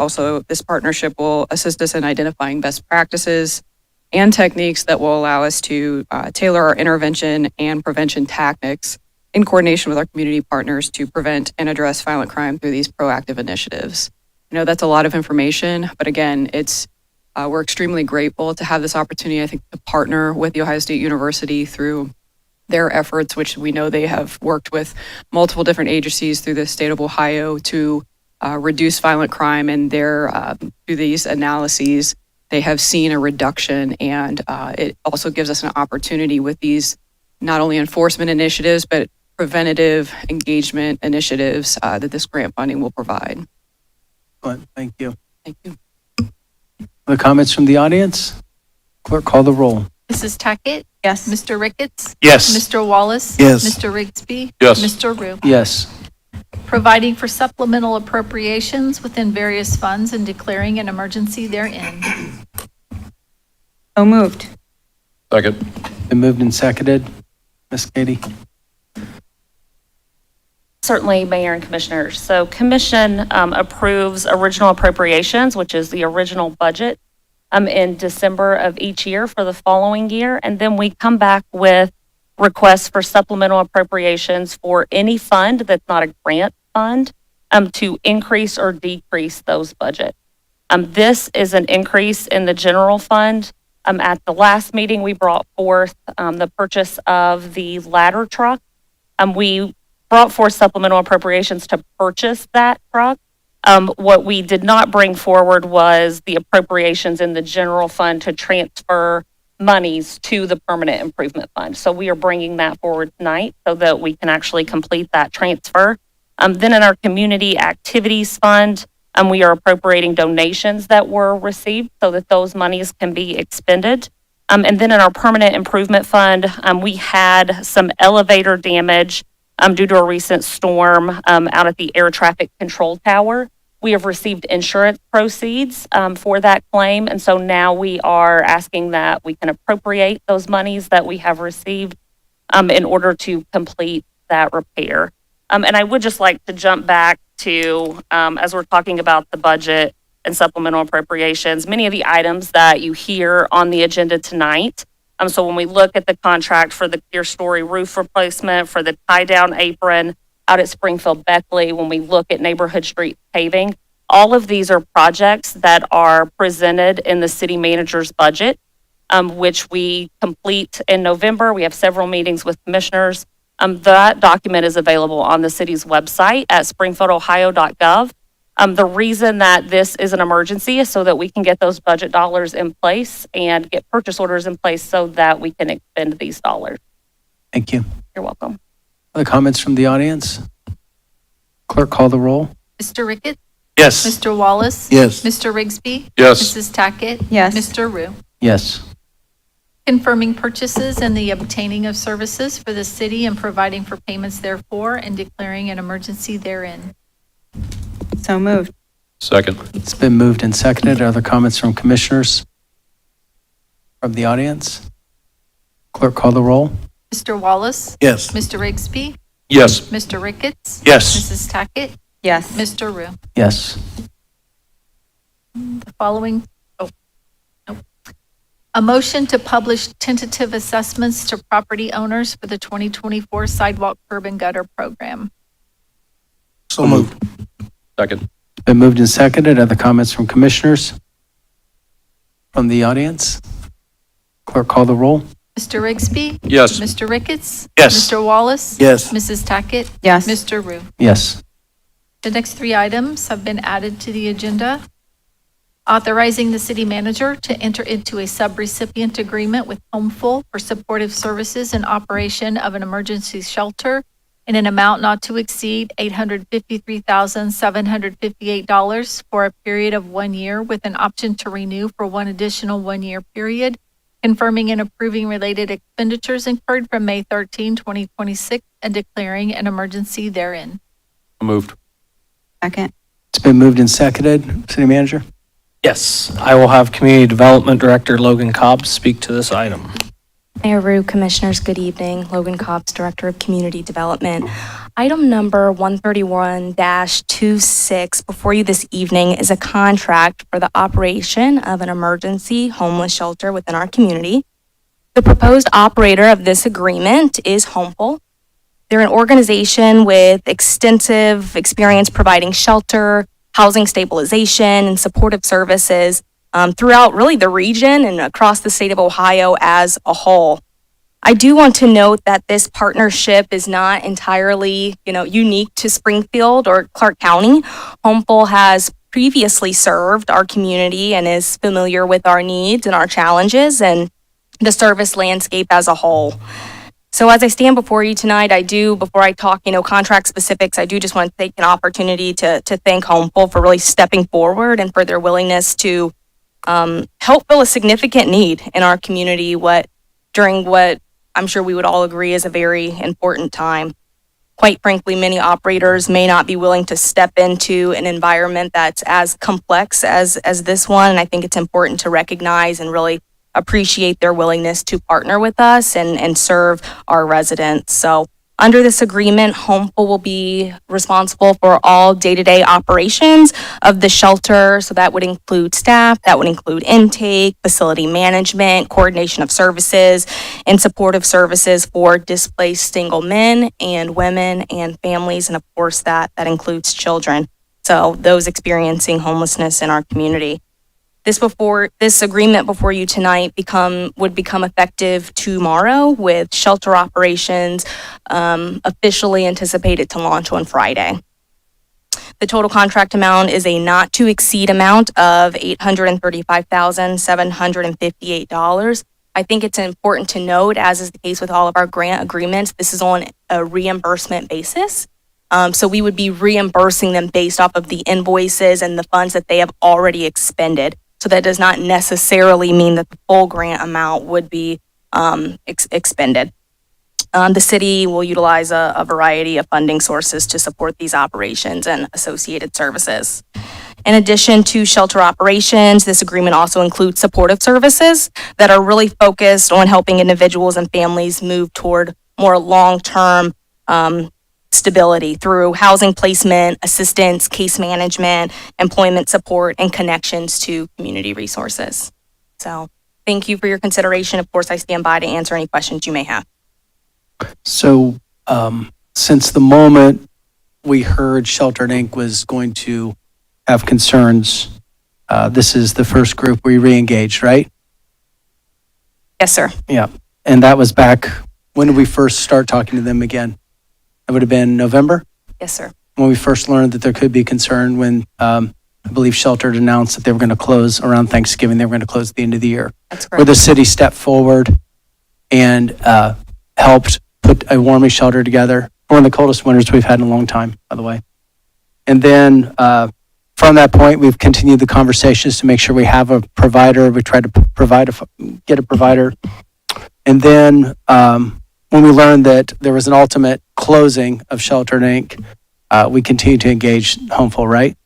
partnership will assist us in identifying best practices and techniques that will allow us to tailor our intervention and prevention tactics in coordination with our community partners to prevent and address violent crime through these proactive initiatives. I know that's a lot of information, but again, we're extremely grateful to have this opportunity, I think, to partner with The Ohio State University through their efforts, which we know they have worked with multiple different agencies through the state of Ohio to reduce violent crime, and through these analyses, they have seen a reduction, and it also gives us an opportunity with these not only enforcement initiatives, but preventative engagement initiatives that this grant funding will provide. Excellent. Thank you. Thank you. Other comments from the audience? Clerk, call the roll. Mrs. Tackett? Yes. Mr. Ricketts? Yes. Mr. Wallace? Yes. Mr. Rigsby? Yes. Mr. Rue? Yes. Providing for supplemental appropriations within various funds and declaring an emergency therein. So moved. Second. Been moved and seconded. Ms. Katie? Certainly, Mayor and Commissioners. So Commission approves original appropriations, which is the original budget, in December of each year for the following year. And then we come back with requests for supplemental appropriations for any fund that's not a grant fund to increase or decrease those budgets. This is an increase in the general fund. At the last meeting, we brought forth the purchase of the ladder truck. We brought forth supplemental appropriations to purchase that truck. What we did not bring forward was the appropriations in the general fund to transfer monies to the permanent improvement fund. So we are bringing that forward tonight so that we can actually complete that transfer. Then in our community activities fund, we are appropriating donations that were received so that those monies can be expended. And then in our permanent improvement fund, we had some elevator damage due to a recent storm out at the air traffic control tower. We have received insurance proceeds for that claim, and so now we are asking that we can appropriate those monies that we have received in order to complete that repair. And I would just like to jump back to, as we're talking about the budget and supplemental appropriations, many of the items that you hear on the agenda tonight. So when we look at the contract for the clear story roof replacement, for the tie-down apron out at Springfield Beckley, when we look at neighborhood street paving, all of these are projects that are presented in the city manager's budget, which we complete in November. We have several meetings with commissioners. That document is available on the city's website at springfieldohio.gov. The reason that this is an emergency is so that we can get those budget dollars in place and get purchase orders in place so that we can expend these dollars. Thank you. You're welcome. Other comments from the audience? Clerk, call the roll. Mr. Ricketts? Yes. Mr. Wallace? Yes. Mr. Rigsby? Yes. Mrs. Tackett? Yes. Mr. Rue? Yes. Confirming purchases and the obtaining of services for the city and providing for payments therefore and declaring an emergency therein. So moved. Second. It's been moved and seconded. Are there comments from commissioners? From the audience? Clerk, call the roll. Mr. Wallace? Yes. Mr. Rigsby? Yes. Mr. Ricketts? Yes. Mrs. Tackett? Yes. Mr. Rue? Yes. The following, nope. A motion to publish tentative assessments to property owners for the 2024 sidewalk curb and gutter program. So moved. Second. Been moved and seconded. Other comments from commissioners? From the audience? Clerk, call the roll. Mr. Rigsby? Yes. Mr. Ricketts? Yes. Mr. Wallace? Yes. Mrs. Tackett? Yes. Mr. Rue? Yes. The next three items have been added to the agenda. Authorizing the city manager to enter into a subrecipient agreement with Homeful for supportive services and operation of an emergency shelter in an amount not to exceed $853,758 for a period of 1 year with an option to renew for one additional 1-year period, confirming and approving related expenditures incurred from May 13, 2026, and declaring an emergency therein. Moved. Second. It's been moved and seconded. City manager? Yes, I will have Community Development Director Logan Cobb speak to this item. Mayor Rue, Commissioners, good evening. Logan Cobbs, Director of Community Development. Item number 131-26 before you this evening is a contract for the operation of an emergency homeless shelter within our community. The proposed operator of this agreement is Homeful. They're an organization with extensive experience providing shelter, housing stabilization, and supportive services throughout really the region and across the state of Ohio as a whole. I do want to note that this partnership is not entirely, unique to Springfield or Clark County. Homeful has previously served our community and is familiar with our needs and our challenges and the service landscape as a whole. So as I stand before you tonight, before I talk, contract specifics, I do just want to take an opportunity to thank Homeful for really stepping forward and for their willingness to help fill a significant need in our community during what I'm sure we would all agree is a very important time. Quite frankly, many operators may not be willing to step into an environment that's as complex as this one, and I think it's important to recognize and really appreciate their willingness to partner with us and serve our residents. So under this agreement, Homeful will be responsible for all day-to-day operations of the shelter. So that would include staff, that would include intake, facility management, coordination of services, and supportive services for displaced single men and women and families. And of course, that includes children. So those experiencing homelessness in our community. This agreement before you tonight would become effective tomorrow with shelter operations officially anticipated to launch on Friday. The total contract amount is a not to exceed amount of $835,758. I think it's important to note, as is the case with all of our grant agreements, this is on a reimbursement basis. So we would be reimbursing them based off of the invoices and the funds that they have already expended. So that does not necessarily mean that the full grant amount would be expended. The city will utilize a variety of funding sources to support these operations and associated services. In addition to shelter operations, this agreement also includes supportive services that are really focused on helping individuals and families move toward more long-term stability through housing placement, assistance, case management, employment support, and connections to community resources. So thank you for your consideration. Of course, I stand by to answer any questions you may have. So since the moment we heard Sheltered Inc. was going to have concerns, this is the first group we re-engaged, right? Yes, sir. Yeah. And that was back, when did we first start talking to them again? It would have been November? Yes, sir. When we first learned that there could be concern when I believe Sheltered announced that they were going to close around Thanksgiving, they were going to close at the end of the year. That's correct. Where the city stepped forward and helped put a warming shelter together. One of the coldest winters we've had in a long time, by the way. And then from that point, we've continued the conversations to make sure we have a provider. We try to get a provider. And then when we learned that there was an ultimate closing of Sheltered Inc., we continued to engage Homeful, right?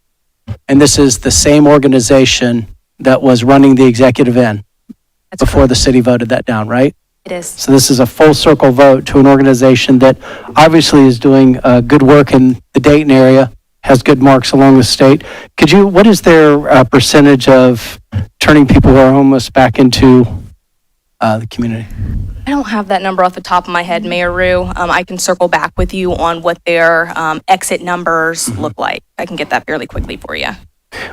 And this is the same organization that was running the executive inn before the city voted that down, right? It is. So this is a full circle vote to an organization that obviously is doing good work in the Dayton area, has good marks along the state. What is their percentage of turning people who are homeless back into the community? I don't have that number off the top of my head, Mayor Rue. I can circle back with you on what their exit numbers look like. I can get that fairly quickly for you.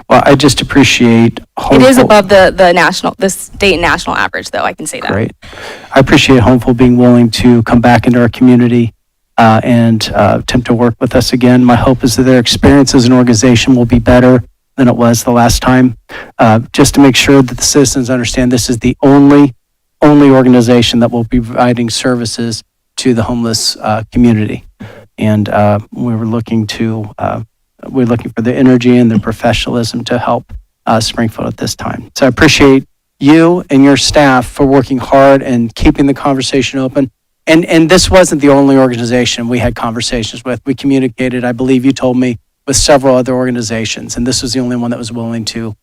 Well, I just appreciate It is Homeful. above the state and national average, though. I can say that. Great. I appreciate Homeful being willing to come back into our community and attempt to work with us again. My hope is that their experience as an organization will be better than it was the last time. Just to make sure that the citizens understand this is the only organization that will be providing services to the homeless community. And we're looking for the energy and the professionalism to help Springfield at this time. So I appreciate you and your staff for working hard and keeping the conversation open. And this wasn't the only organization we had conversations with. We communicated, I believe you told me, with several other organizations, and this was the only one that was willing to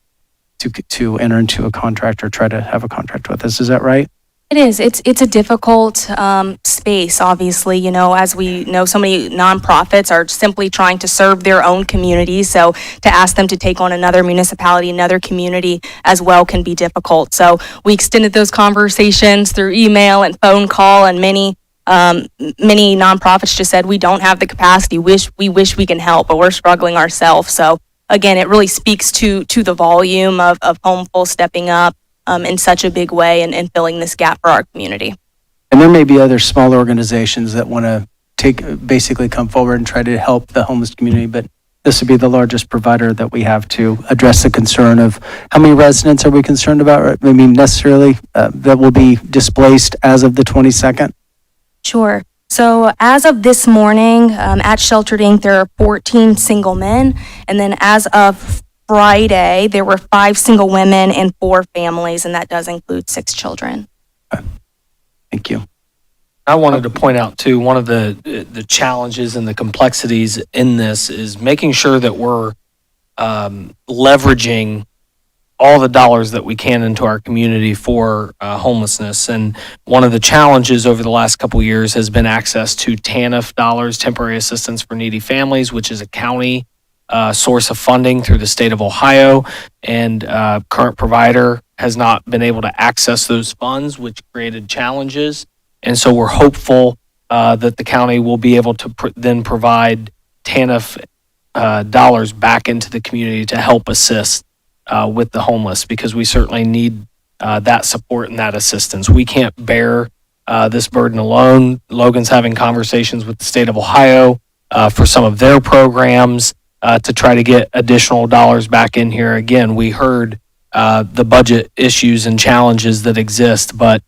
enter into a contract or try to have a contract with us. Is that right? It is. It's a difficult space, obviously. You know, as we know, so many nonprofits are simply trying to serve their own community. So to ask them to take on another municipality, another community as well can be difficult. So we extended those conversations through email and phone call, and many nonprofits just said, we don't have the capacity. We wish we can help, but we're struggling ourselves. So again, it really speaks to the volume of Homeful stepping up in such a big way and filling this gap for our community. And there may be other smaller organizations that want to basically come forward and try to help the homeless community, but this would be the largest provider that we have to address the concern of how many residents are we concerned about? I mean, necessarily that will be displaced as of the 22nd? Sure. So as of this morning, at Sheltered Inc., there are 14 single men, and then as of Friday, there were 5 single women and 4 families, and that does include 6 children. Thank you. I wanted to point out too, one of the challenges and the complexities in this is making sure that we're leveraging all the dollars that we can into our community for homelessness. And one of the challenges over the last couple of years has been access to TANF dollars, Temporary Assistance for Needy Families, which is a county source of funding through the state of Ohio. And current provider has not been able to access those funds, which created challenges. And so we're hopeful that the county will be able to then provide TANF dollars back into the community to help assist with the homeless, because we certainly need that support and that assistance. We can't bear this burden alone. Logan's having conversations with the state of Ohio for some of their programs to try to get additional dollars back in here. Again, we heard the budget issues and challenges that exist, but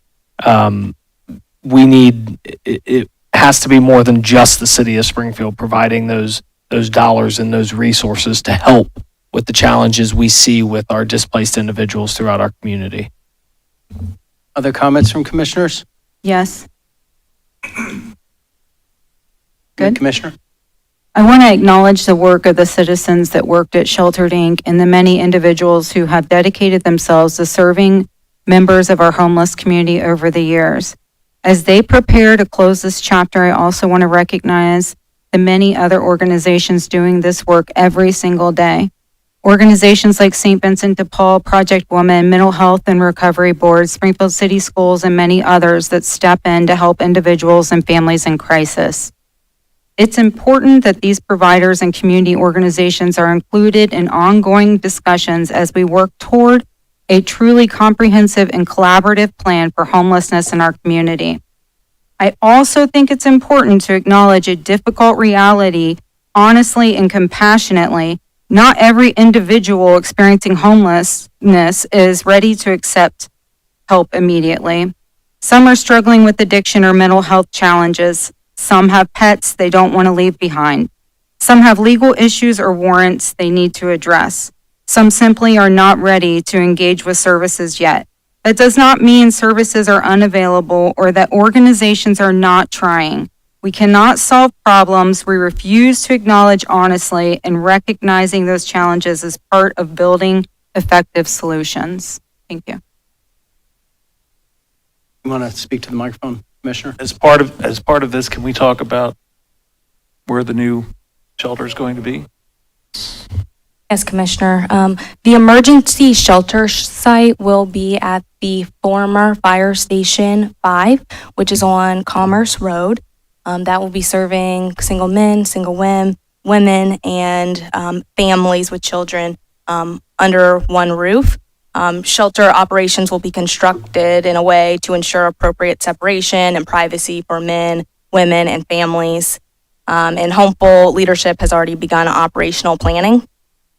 it has to be more than just the city of Springfield providing those dollars and those resources to help with the challenges we see with our displaced individuals throughout our community. Other comments from commissioners? Yes. Good. Commissioner? I want to acknowledge the work of the citizens that worked at Sheltered Inc. and the many individuals who have dedicated themselves to serving members of our homeless community over the years. As they prepare to close this chapter, I also want to recognize the many other organizations doing this work every single day. Organizations like St. Vincent de Paul, Project Woman, Mental Health and Recovery Board, Springfield City Schools, and many others that step in to help individuals and families in crisis. It's important that these providers and community organizations are included in ongoing discussions as we work toward a truly comprehensive and collaborative plan for homelessness in our community. I also think it's important to acknowledge a difficult reality honestly and compassionately. Not every individual experiencing homelessness is ready to accept help immediately. Some are struggling with addiction or mental health challenges. Some have pets they don't want to leave behind. Some have legal issues or warrants they need to address. Some simply are not ready to engage with services yet. That does not mean services are unavailable or that organizations are not trying. We cannot solve problems we refuse to acknowledge honestly, and recognizing those challenges is part of building effective solutions. Thank you. You want to speak to the microphone, Commissioner? As part of this, can we talk about where the new shelter is going to be? Yes, Commissioner. The emergency shelter site will be at the former Fire Station 5, which is on Commerce Road. That will be serving single men, single women, and families with children under one roof. Shelter operations will be constructed in a way to ensure appropriate separation and privacy for men, women, and families. And Homeful leadership has already begun operational planning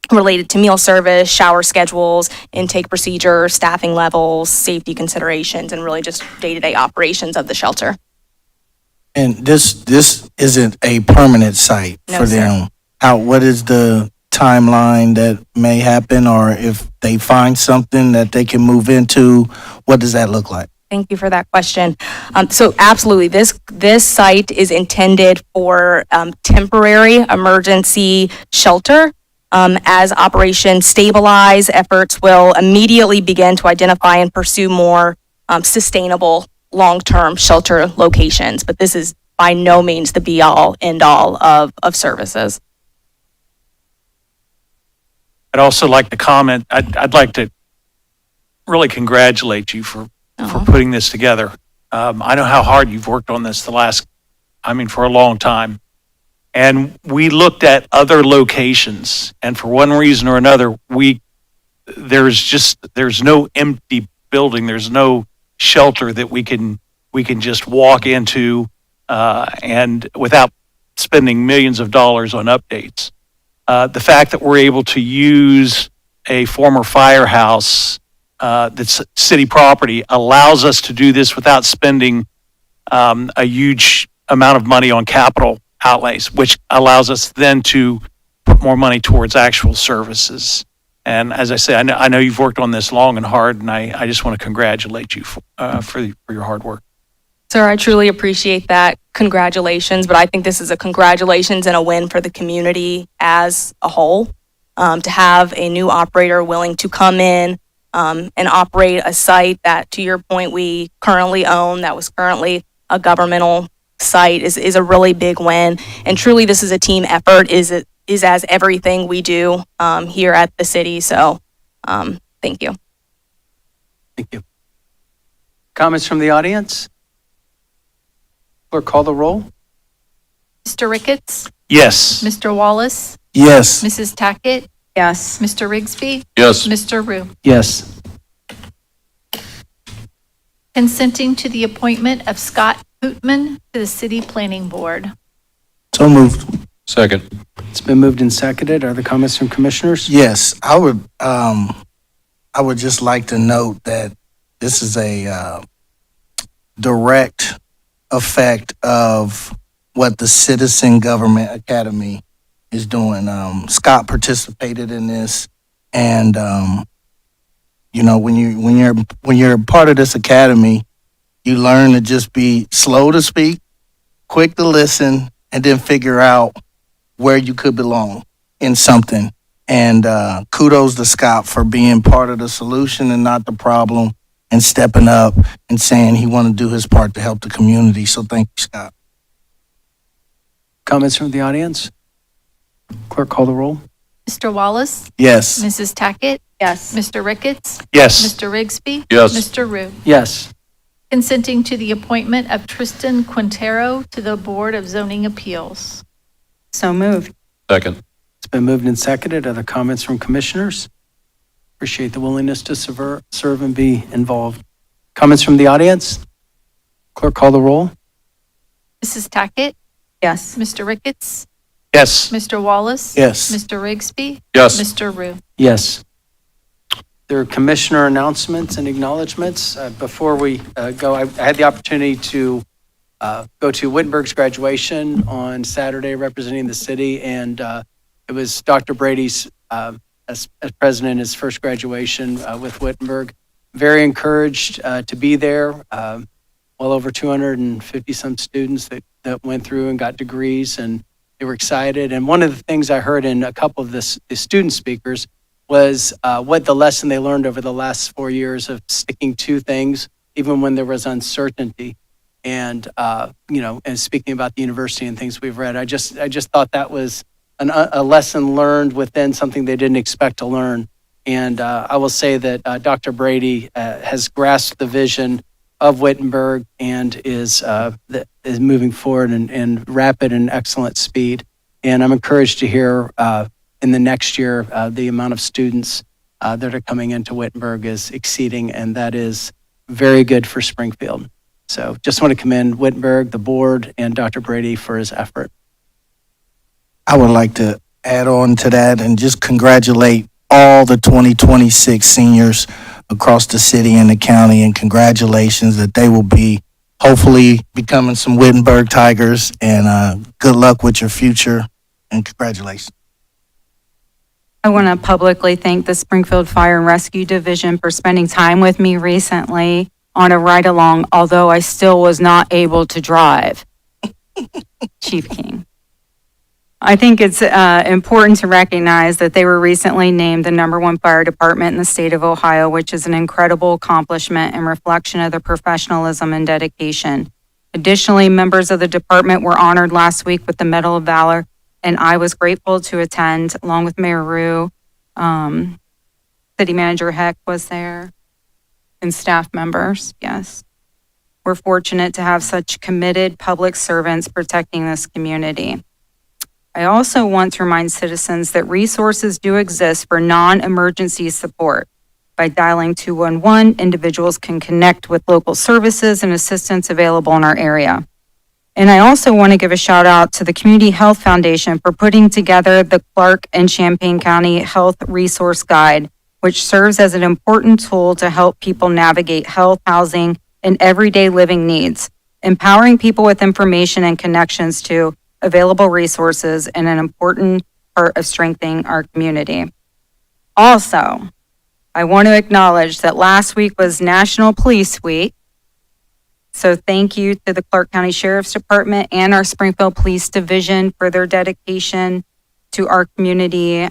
related to meal service, shower schedules, intake procedures, staffing levels, safety considerations, and really just day-to-day operations of the shelter. And this isn't a permanent site No, for sir. them. What is the timeline that may happen, or if they find something that they can move into, what does that look like? Thank you for that question. So absolutely, this site is intended for temporary emergency shelter. As operations stabilize, efforts will immediately begin to identify and pursue more sustainable long-term shelter locations. But this is by no means the be-all, end-all of services. I'd also like to comment, I'd like to really congratulate you for putting this together. I know how hard you've worked on this for a long time. And we looked at other locations, and for one reason or another, there's no empty building, there's no shelter that we can just walk into and without spending millions of dollars on updates. The fact that we're able to use a former firehouse that's city property allows us to do this without spending a huge amount of money on capital outlays, which allows us then to put more money towards actual services. And as I say, I know you've worked on this long and hard, and I just want to congratulate you for your hard work. Sir, I truly appreciate that. Congratulations, but I think this is a congratulations and a win for the community as a whole. To have a new operator willing to come in and operate a site that, to your point, we currently own, that was currently a governmental site is a really big win. And truly, this is a team effort, is as everything we do here at the city. So thank you. Thank you. Comments from the audience? Clerk, call the roll. Mr. Ricketts? Yes. Mr. Wallace? Yes. Mrs. Tackett? Yes. Mr. Rigsby? Yes. Mr. Rue? Yes. Consenting to the appointment of Scott Hootman to the City Planning Board. So moved. Second. It's been moved and seconded. Are there comments from commissioners? Yes, I would just like to note that this is a direct effect of what the Citizen Government Academy is doing. Scott participated in this, and when you're a part of this academy, you learn to just be slow to speak, quick to listen, and then figure out where you could belong in something. And kudos to Scott for being part of the solution and not the problem, and stepping up and saying he want to do his part to help the community. So thank you, Scott. Comments from the audience? Clerk, call the roll. Mr. Wallace? Yes. Mrs. Tackett? Yes. Mr. Ricketts? Yes. Mr. Rigsby? Yes. Mr. Rue? Yes. Consenting to the appointment of Tristan Quintero to the Board of Zoning Appeals. So moved. Second. It's been moved and seconded. Other comments from commissioners? Appreciate the willingness to serve and be involved. Comments from the audience? Clerk, call the roll. Mrs. Tackett? Yes. Mr. Ricketts? Yes. Mr. Wallace? Yes. Mr. Rigsby? Yes. Mr. Rue? Yes. There are commissioner announcements and acknowledgements. Before we go, I had the opportunity to go to Wittenberg's graduation on Saturday representing the city, and it was Dr. Brady's, as president, his first graduation with Wittenberg. Very encouraged to be there. Well over 250 some students that went through and got degrees, and they were excited. And one of the things I heard in a couple of the student speakers was what the lesson they learned over the last 4 years of sticking to things, even when there was uncertainty. And, and speaking about the university and things we've read, I just thought that was a lesson learned within something they didn't expect to learn. And I will say that Dr. Brady has grasped the vision of Wittenberg and is moving forward in rapid and excellent speed. And I'm encouraged to hear in the next year the amount of students that are coming into Wittenberg is exceeding, and that is very good for Springfield. So just want to commend Wittenberg, the board, and Dr. Brady for his effort. I would like to add on to that and just congratulate all the 2026 seniors across the city and the county, and congratulations that they will be hopefully becoming some Wittenberg Tigers, and good luck with your future, and congratulations. I want to publicly thank the Springfield Fire and Rescue Division for spending time with me recently on a ride-along, although I still was not able to drive. Chief King. I think it's important to recognize that they were recently named the #1 fire department in the state of Ohio, which is an incredible accomplishment and reflection of their professionalism and dedication. Additionally, members of the department were honored last week with the Medal of Valor, and I was grateful to attend along with Mayor Rue. City Manager Heck was there, and staff members, yes. We're fortunate to have such committed public servants protecting this community. I also want to remind citizens that resources do exist for non-emergency support. By dialing 211, individuals can connect with local services and assistance available in our area. And I also want to give a shout out to the Community Health Foundation for putting together the Clark and Champaign County Health Resource Guide, which serves as an important tool to help people navigate health, housing, and everyday living needs, empowering people with information and connections to available resources, and an important part of strengthening our community. Also, I want to acknowledge that last week was National Police Week. So thank you to the Clark County Sheriff's Department and our Springfield Police Division for their dedication to our community.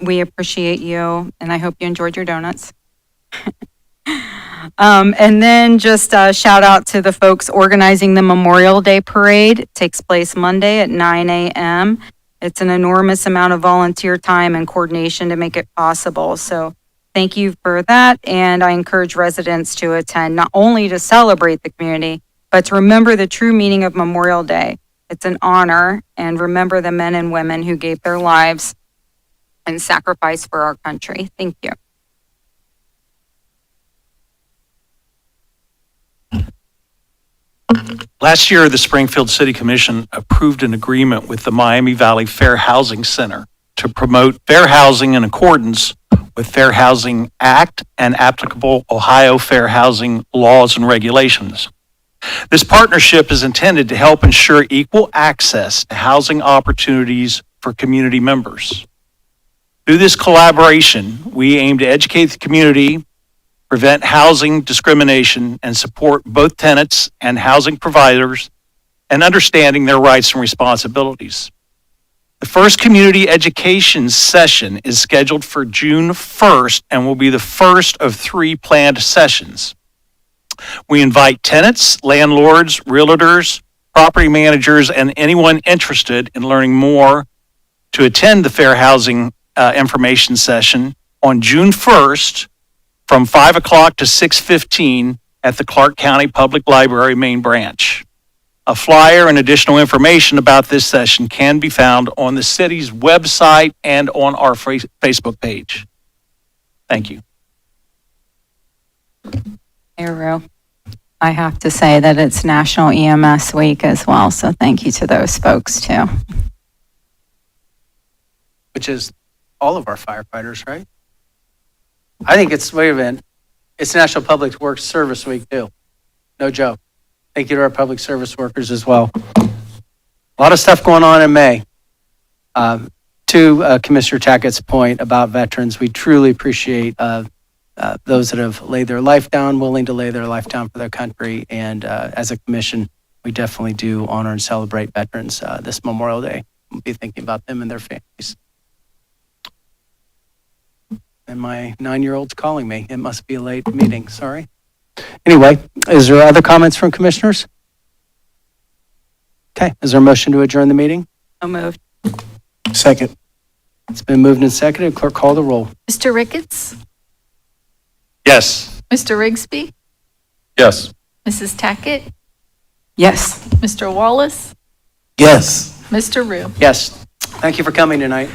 We appreciate you, and I hope you enjoyed your donuts. And then just a shout out to the folks organizing the Memorial Day Parade. It takes place Monday at 9 a.m. It's an enormous amount of volunteer time and coordination to make it possible. So thank you for that. And I encourage residents to attend, not only to celebrate the community, but to remember the true meaning of Memorial Day. It's an honor, and remember the men and women who gave their lives and sacrificed for our country. Thank you. Last year, the Springfield City Commission approved an agreement with the Miami Valley Fair Housing Center to promote fair housing in accordance with Fair Housing Act and applicable Ohio fair housing laws and regulations. This partnership is intended to help ensure equal access to housing opportunities for community members. Through this collaboration, we aim to educate the community, prevent housing discrimination, and support both tenants and housing providers in understanding their rights and responsibilities. The first community education session is scheduled for June 1st and will be the first of 3 planned sessions. We invite tenants, landlords, realtors, property managers, and anyone interested in learning more to attend the Fair Housing information session on June 1st from 5 o'clock to 6:15 at the Clark County Public Library main branch. A flyer and additional information about this session can be found on the city's website and on our Facebook page. Thank you. Mayor Rue, I have to say that it's National EMS Week as well, so thank you to those folks too. Which is all of our firefighters, right? I think it's, wait a minute, it's National Public Works Service Week too. No joke. Thank you to our public service workers as well. A lot of stuff going on in May. To Commissioner Tackett's point about veterans, we truly appreciate those that have laid their life down, willing to lay their life down for their country. And as a commission, we definitely do honor and celebrate veterans this Memorial Day. We'll be thinking about them and their families. And my 9-year-old's calling me. It must be a late meeting, sorry. Anyway, is there other comments from commissioners? Okay, is there a motion to adjourn the meeting? So moved. Second. It's been moved and seconded. Clerk, call the roll. Mr. Ricketts? Yes. Mr. Rigsby? Yes. Mrs. Tackett? Yes. Mr. Wallace? Yes. Mr. Rue? Yes. Thank you for coming tonight.